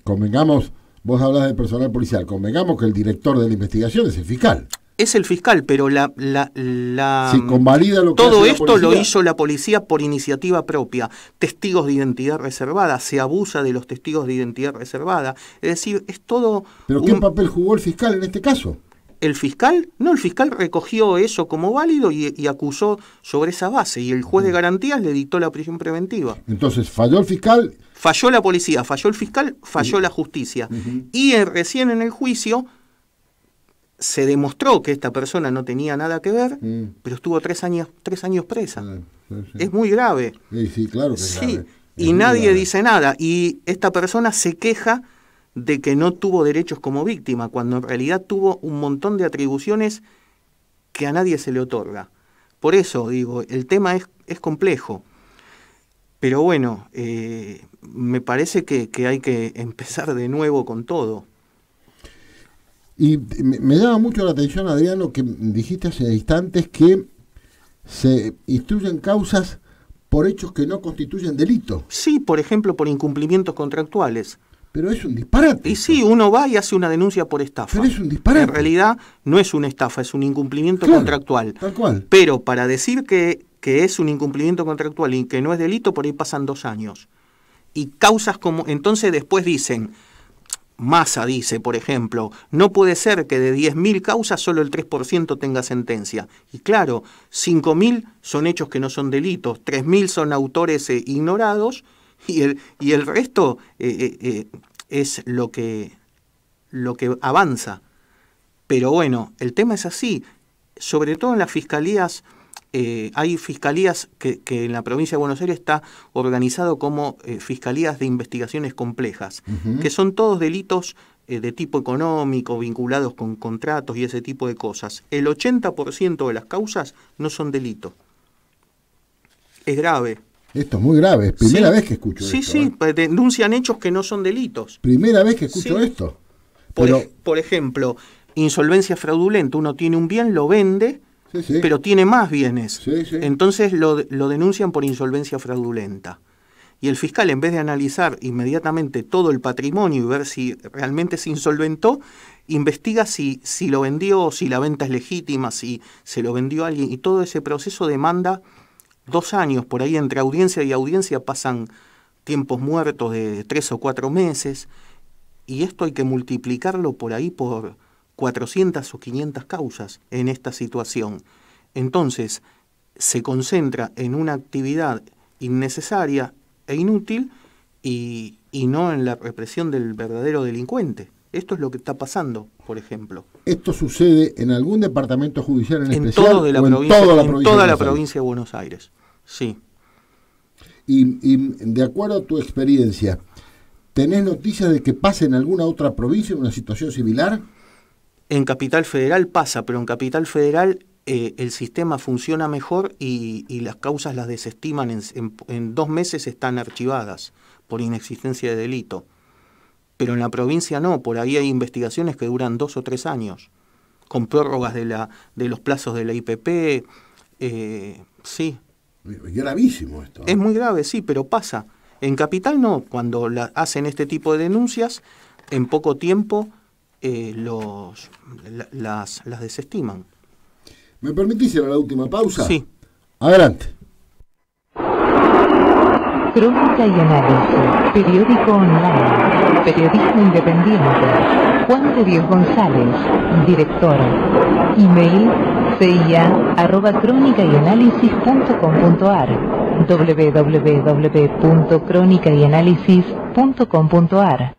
[SPEAKER 2] Convengamos, vos hablas del personal policial, convengamos que el director de la investigación es el fiscal.
[SPEAKER 3] Es el fiscal, pero
[SPEAKER 2] si convalida lo que
[SPEAKER 3] todo
[SPEAKER 2] hace
[SPEAKER 3] esto
[SPEAKER 2] la policía,
[SPEAKER 3] lo hizo la policía por iniciativa propia. Testigos de identidad reservada, se abusa de los testigos de identidad reservada. Es decir, es todo...
[SPEAKER 2] ¿Pero qué papel jugó el fiscal en este caso?
[SPEAKER 3] ¿El fiscal? No, el fiscal recogió eso como válido y acusó sobre esa base. Y el juez de garantías le dictó la prisión preventiva.
[SPEAKER 2] Entonces, ¿falló el fiscal?
[SPEAKER 3] Falló la policía, falló el fiscal, falló la justicia. Y recién en el juicio... se demostró que esta persona no tenía nada que ver, pero estuvo 3 años presa.
[SPEAKER 2] Sí.
[SPEAKER 3] Es muy grave.
[SPEAKER 2] Sí, claro que es grave.
[SPEAKER 3] Y nadie dice nada. Y esta persona se queja de que no tuvo derechos como víctima, cuando en realidad tuvo un montón de atribuciones que a nadie se le otorga. Por eso, digo, el tema es complejo. Pero bueno, me parece que hay que empezar de nuevo con todo.
[SPEAKER 2] Y me llama mucho la atención, Adrián, lo que dijiste hace instantes, que se instruyen causas por hechos que no constituyen delito.
[SPEAKER 3] Sí, por ejemplo, por incumplimientos contractuales.
[SPEAKER 2] Pero es un disparate.
[SPEAKER 3] Y sí, uno va y hace una denuncia por estafa.
[SPEAKER 2] Pero es un disparate.
[SPEAKER 3] En realidad no es una estafa, es un incumplimiento contractual.
[SPEAKER 2] Tal cual.
[SPEAKER 3] Pero para decir que es un incumplimiento contractual y que no es delito, por ahí pasan 2 años. Y causas como... Entonces después dicen... Massa dice, por ejemplo, no puede ser que de 10.000 causas solo el 3% tenga sentencia. Y claro, 5.000 son hechos que no son delitos, 3.000 son autores ignorados y el resto es lo que avanza. Pero bueno, el tema es así, sobre todo en las fiscalías. Hay fiscalías que en la provincia de Buenos Aires está organizado como fiscalías de investigaciones complejas, que son todos delitos de tipo económico, vinculados con contratos y ese tipo de cosas. El 80% de las causas no son delitos. Es grave.
[SPEAKER 2] Esto es muy grave, es primera vez que escucho esto.
[SPEAKER 3] Sí, denuncian hechos que no son delitos.
[SPEAKER 2] Primera vez que escucho esto.
[SPEAKER 3] Por ejemplo, insolvencia fraudulenta, uno tiene un bien, lo vende... pero tiene más bienes. Entonces lo denuncian por insolvencia fraudulenta. Y el fiscal, en vez de analizar inmediatamente todo el patrimonio y ver si realmente se insolventó, investiga si lo vendió, si la venta es legítima, si se lo vendió a alguien, y todo ese proceso demanda 2 años. Por ahí entre audiencia y audiencia pasan tiempos muertos de 3 o 4 meses, y esto hay que multiplicarlo por ahí por 400 o 500 causas en esta situación. Entonces, se concentra en una actividad innecesaria e inútil y no en la represión del verdadero delincuente. Esto es lo que está pasando, por ejemplo.
[SPEAKER 2] ¿Esto sucede en algún departamento judicial en especial?
[SPEAKER 3] Todo de la provincia, en toda la provincia de Buenos Aires, sí.
[SPEAKER 2] Y de acuerdo a tu experiencia, ¿tenés noticias de que pase en alguna otra provincia una situación similar?
[SPEAKER 3] En Capital Federal pasa, pero en Capital Federal el sistema funciona mejor y las causas las desestiman en 2 meses, están archivadas por inexistencia de delito. Pero en la provincia no, por ahí hay investigaciones que duran 2 o 3 años, con prórrogas de los plazos de la IPP, sí.
[SPEAKER 2] Es gravísimo esto.
[SPEAKER 3] Es muy grave, sí, pero pasa. En Capital no, cuando hacen este tipo de denuncias, en poco tiempo las desestiman.
[SPEAKER 2] ¿Me permitís ir a la última pausa?
[SPEAKER 3] Sí.
[SPEAKER 2] Adelante.
[SPEAKER 1] Crónica y análisis, periódico online, periodismo independiente. Juan de Dios González, director. Email cia@cronicayanalysis.com.ar, www.cronicayanalysis.com.ar.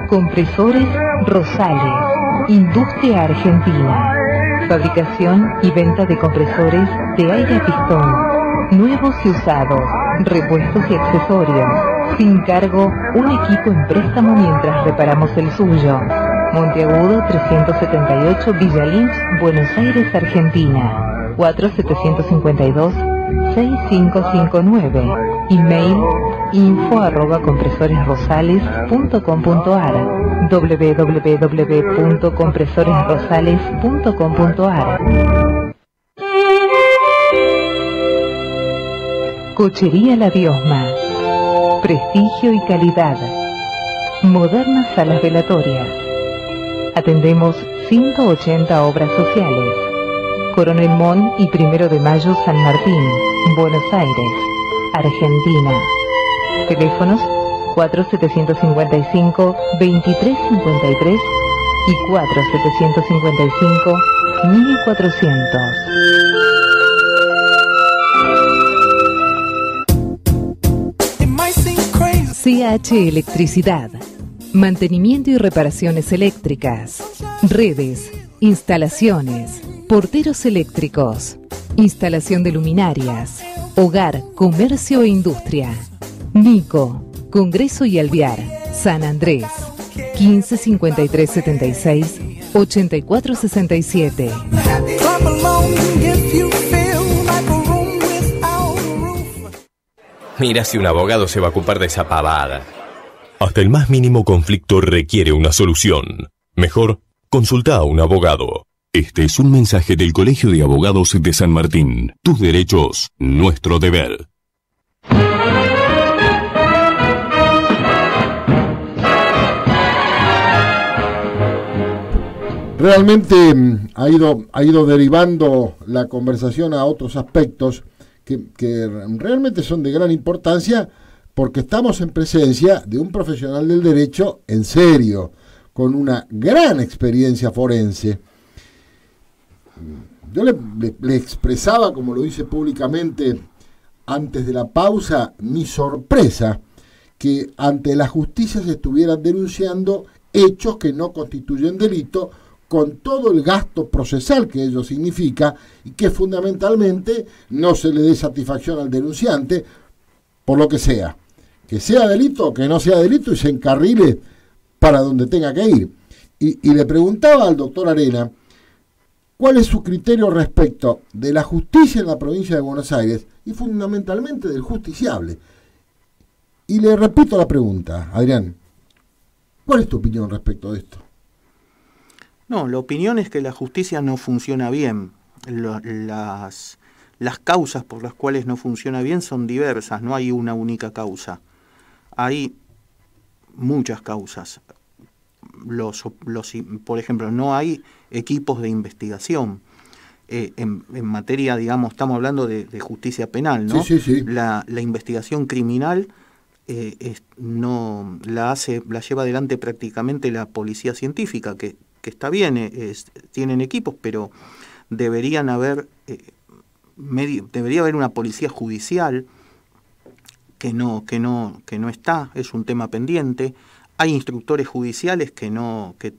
[SPEAKER 1] Compresores Rosales, industria argentina. Fabricación y venta de compresores de aire a pistón, nuevos y usados, repuestos y accesorios. Sin cargo, un equipo en préstamo mientras reparamos el suyo. Monteagudo 378, Villa Lynch, Buenos Aires, Argentina. 4752-6559. Email info@compresoresrosales.com.ar, www.compresoresrosales.com.ar. Cochería La Biosma, prestigio y calidad. Modernas salas velatorias. Atendemos 180 obras sociales. Coronel Mon y 1 de Mayo, San Martín, Buenos Aires, Argentina. Teléfonos 4755-2353 y 4755-1400. CH Electricidad. Mantenimiento y reparaciones eléctricas. Redes, instalaciones, porteros eléctricos, instalación de luminarias, hogar, comercio e industria. Nico, Congreso y Alvear, San Andrés, 15 53 76 84 67.
[SPEAKER 5] Mira si un abogado se va a ocupar de esa pavada.
[SPEAKER 4] Hasta el más mínimo conflicto requiere una solución. Mejor, consulta a un abogado. Este es un mensaje del Colegio de Abogados de San Martín. Tus derechos, nuestro deber.
[SPEAKER 2] Realmente ha ido derivando la conversación a otros aspectos que realmente son de gran importancia, porque estamos en presencia de un profesional del derecho en serio, con una gran experiencia forense. Yo le expresaba, como lo hice públicamente antes de la pausa, mi sorpresa que ante la justicia se estuvieran denunciando hechos que no constituyen delito, con todo el gasto procesal que ello significa, y que fundamentalmente no se le dé satisfacción al denunciante, por lo que sea delito o que no sea delito, y se encarrile para donde tenga que ir. Y le preguntaba al doctor Arena cuál es su criterio respecto de la justicia en la provincia de Buenos Aires y fundamentalmente del justiciable. Y le repito la pregunta, Adrián, ¿cuál es tu opinión respecto de esto?
[SPEAKER 3] No, la opinión es que la justicia no funciona bien. Las las causas por las cuales no funciona bien son diversas, no hay una única causa. Hay muchas causas. Por ejemplo, no hay equipos de investigación. En materia, digamos, estamos hablando de justicia penal, ¿no?
[SPEAKER 2] Sí, sí, sí.
[SPEAKER 3] La investigación criminal no la lleva adelante prácticamente la policía científica, que está bien, tienen equipos, pero debería haber una policía judicial que no está, es un tema pendiente. Hay instructores judiciales que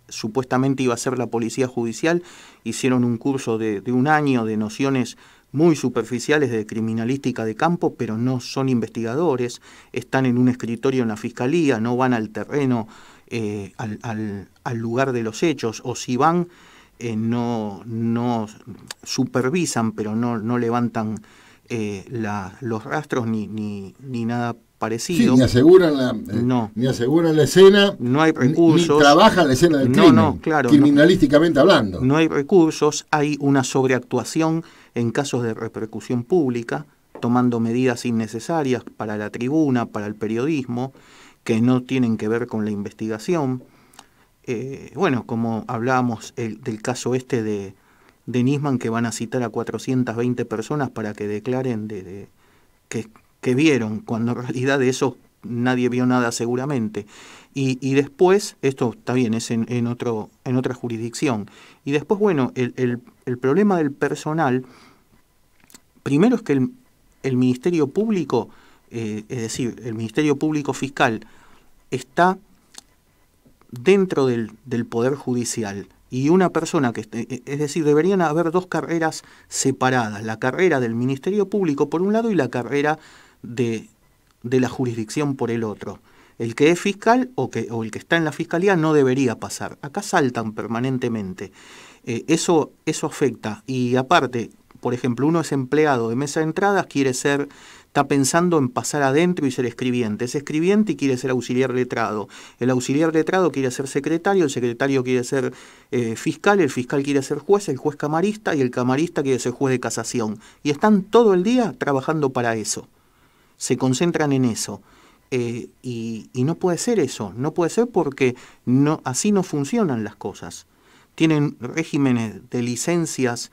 [SPEAKER 3] supuestamente iba a ser la policía judicial, hicieron un curso de un año de nociones muy superficiales de criminalística de campo, pero no son investigadores, están en un escritorio en la fiscalía, no van al terreno, al lugar de los hechos, o si van, no supervisan, pero no levantan los rastros ni nada parecido.
[SPEAKER 2] Sí, ni aseguran la escena,
[SPEAKER 3] no hay recursos,
[SPEAKER 2] ni trabajan la escena del crimen,
[SPEAKER 3] claro,
[SPEAKER 2] criminalísticamente hablando.
[SPEAKER 3] No hay recursos, hay una sobreactuación en casos de repercusión pública, tomando medidas innecesarias para la tribuna, para el periodismo, que no tienen que ver con la investigación. Bueno, como hablábamos del caso de Nisman, que van a citar a 420 personas para que declaren que vieron, cuando en realidad de eso nadie vio nada seguramente. Y después, esto está bien, es en otra jurisdicción. Y después, bueno, el problema del personal, primero es que el Ministerio Público, es decir, el Ministerio Público Fiscal, está dentro del Poder Judicial. Y una persona es decir, deberían haber dos carreras separadas, la carrera del Ministerio Público por un lado y la carrera de la jurisdicción por el otro. El que es fiscal o el que está en la fiscalía no debería pasar. Acá saltan permanentemente. Eso afecta. Y aparte, por ejemplo, uno es empleado de mesa de entradas, está pensando en pasar adentro y ser escribiente. Es escribiente y quiere ser auxiliar letrado. El auxiliar letrado quiere ser secretario, el secretario quiere ser fiscal, el fiscal quiere ser juez, el juez camarista y el camarista quiere ser juez de casación. Y están todo el día trabajando para eso. Se concentran en eso. Y no puede ser eso. No puede ser porque así no funcionan las cosas. Tienen regímenes de licencias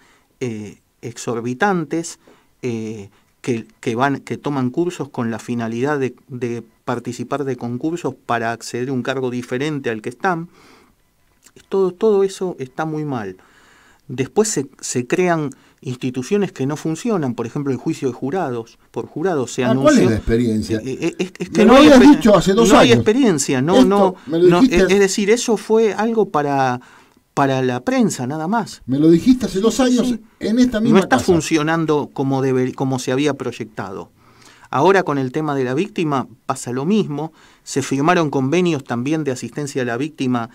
[SPEAKER 3] exorbitantes, que toman cursos con la finalidad de participar de concursos para acceder a un cargo diferente al que están. Todo eso está muy mal. Después se crean instituciones que no funcionan, por ejemplo el juicio de jurados. Por jurados se anunció.
[SPEAKER 2] ¿Cuál es la experiencia?
[SPEAKER 3] Es que
[SPEAKER 2] me lo habías dicho hace 2 años.
[SPEAKER 3] No hay experiencia, es decir, eso fue algo para la prensa, nada más.
[SPEAKER 2] Me lo dijiste hace 2 años, sí. En esta misma
[SPEAKER 3] No está
[SPEAKER 2] casa.
[SPEAKER 3] funcionando como se había proyectado. Ahora con el tema de la víctima pasa lo mismo. Se firmaron convenios también de asistencia a la víctima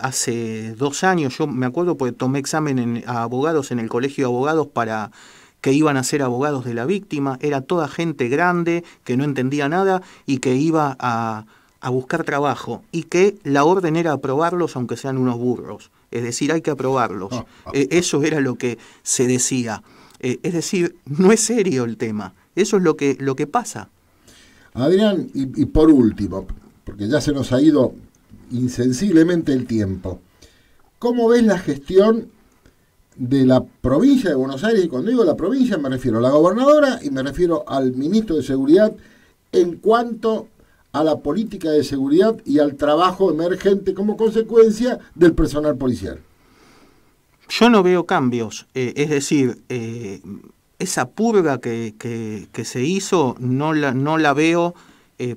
[SPEAKER 3] hace 2 años. Yo me acuerdo porque tomé examen a abogados en el colegio de abogados para que iban a ser abogados de la víctima. Era toda gente grande que no entendía nada y que iba a buscar trabajo, y que la orden era aprobarlos aunque sean unos burros, es decir, hay que aprobarlos. Eso era lo que se decía. Es decir, no es serio el tema, eso es lo que pasa.
[SPEAKER 2] Adrián, y por último, porque ya se nos ha ido insensiblemente el tiempo, ¿cómo ves la gestión de la provincia de Buenos Aires? Y cuando digo la provincia me refiero a la gobernadora y me refiero al ministro de Seguridad en cuanto a la política de seguridad y al trabajo emergente como consecuencia del personal policial.
[SPEAKER 3] Yo no veo cambios, es decir, esa purga que se hizo no la veo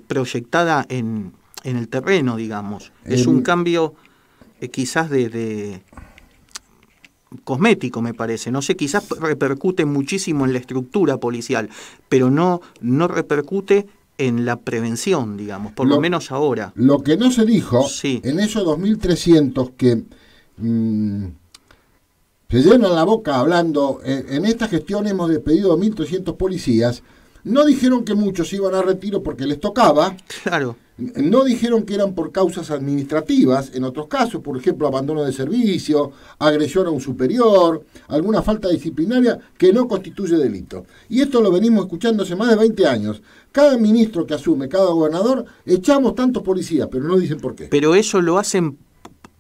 [SPEAKER 3] proyectada en el terreno, digamos. Es un cambio quizás de cosmético, me parece. No sé, quizás repercute muchísimo en la estructura policial, pero no repercute en la prevención, digamos, por lo menos ahora.
[SPEAKER 2] Lo que no se dijo,
[SPEAKER 3] sí,
[SPEAKER 2] en esos 2.300 que se llenan la boca hablando, en esta gestión hemos despedido a 1.300 policías, No dijeron que muchos iban a retiro porque les tocaba.
[SPEAKER 3] Claro.
[SPEAKER 2] No dijeron que eran por causas administrativas, en otros casos, por ejemplo, abandono de servicio, agresión a un superior, alguna falta disciplinaria que no constituye delito. Y esto lo venimos escuchando hace más de 20 años. Cada ministro que asume, cada gobernador, echamos tantos policías, pero no dicen por qué.
[SPEAKER 3] Pero eso lo hacen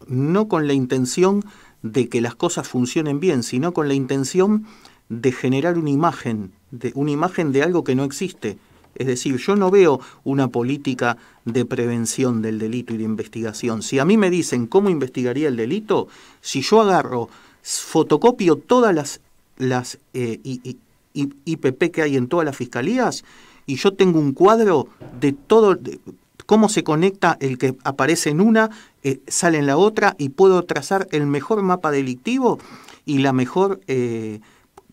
[SPEAKER 3] no con la intención de que las cosas funcionen bien, sino con la intención de generar una imagen de algo que no existe. Es decir, yo no veo una política de prevención del delito y de investigación. Si a mí me dicen cómo investigaría el delito, si yo agarro, fotocopio todas las IPP que hay en todas las fiscalías y yo tengo un cuadro de todo, cómo se conecta el que aparece en una, sale en la otra, y puedo trazar el mejor mapa delictivo y la mejor...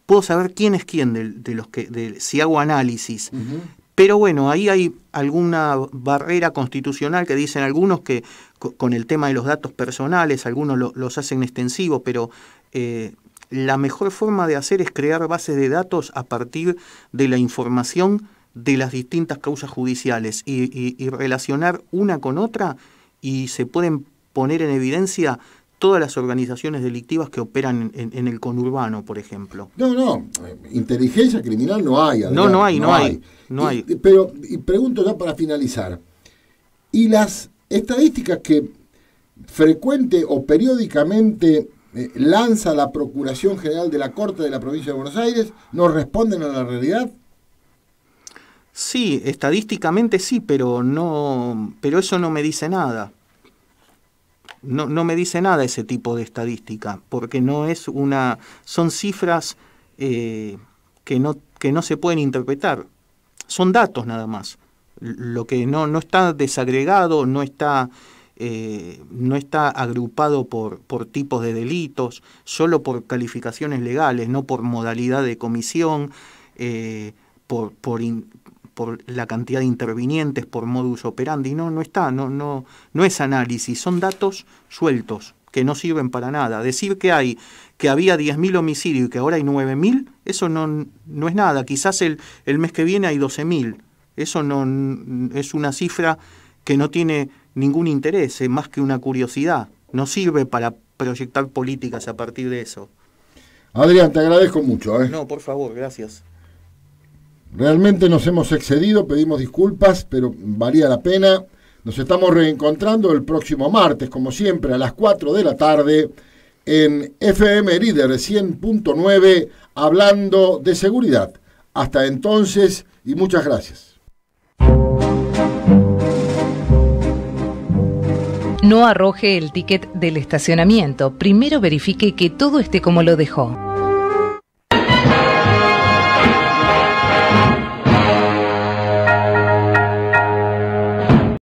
[SPEAKER 3] puedo saber quién es quién de los que si hago análisis. Uh-huh. Pero bueno, ahí hay alguna barrera constitucional que dicen algunos que con el tema de los datos personales, algunos los hacen extensivos, pero la mejor forma de hacer es crear bases de datos a partir de la información de las distintas causas judiciales y relacionar una con otra, y se pueden poner en evidencia todas las organizaciones delictivas que operan en el conurbano, por ejemplo.
[SPEAKER 2] No, inteligencia criminal no hay.
[SPEAKER 3] Adrián, no hay.
[SPEAKER 2] Pero pregunto ya para finalizar, ¿y las estadísticas que frecuente o periódicamente lanza la Procuración General de la Corte de la Provincia de Buenos Aires no responden a la realidad?
[SPEAKER 3] Sí, estadísticamente sí, pero eso no me dice nada. No me dice nada ese tipo de estadística, porque no es son cifras que no se pueden interpretar, son datos nada más. Lo que no está desagregado, no está agrupado por tipos de delitos, solo por calificaciones legales, no por modalidad de comisión, por la cantidad de intervinientes, por modus operandi. No es análisis, son datos sueltos que no sirven para nada. Decir que había 10.000 homicidios y que ahora hay 9.000, eso no es nada. Quizás el mes que viene hay 12.000. Eso no es una cifra que no tiene ningún interés, es más que una curiosidad. No sirve para proyectar políticas a partir de eso.
[SPEAKER 2] Adrián, te agradezco mucho.
[SPEAKER 3] No, por favor, gracias.
[SPEAKER 2] Realmente nos hemos excedido, pedimos disculpas, pero valía la pena. Nos estamos reencontrando el próximo martes, como siempre, a las 4 de la tarde, en FM Líder 100.9, hablando de seguridad. Hasta entonces, y muchas gracias.
[SPEAKER 1] No arroje el ticket del estacionamiento. Primero verifique que todo esté como lo dejó.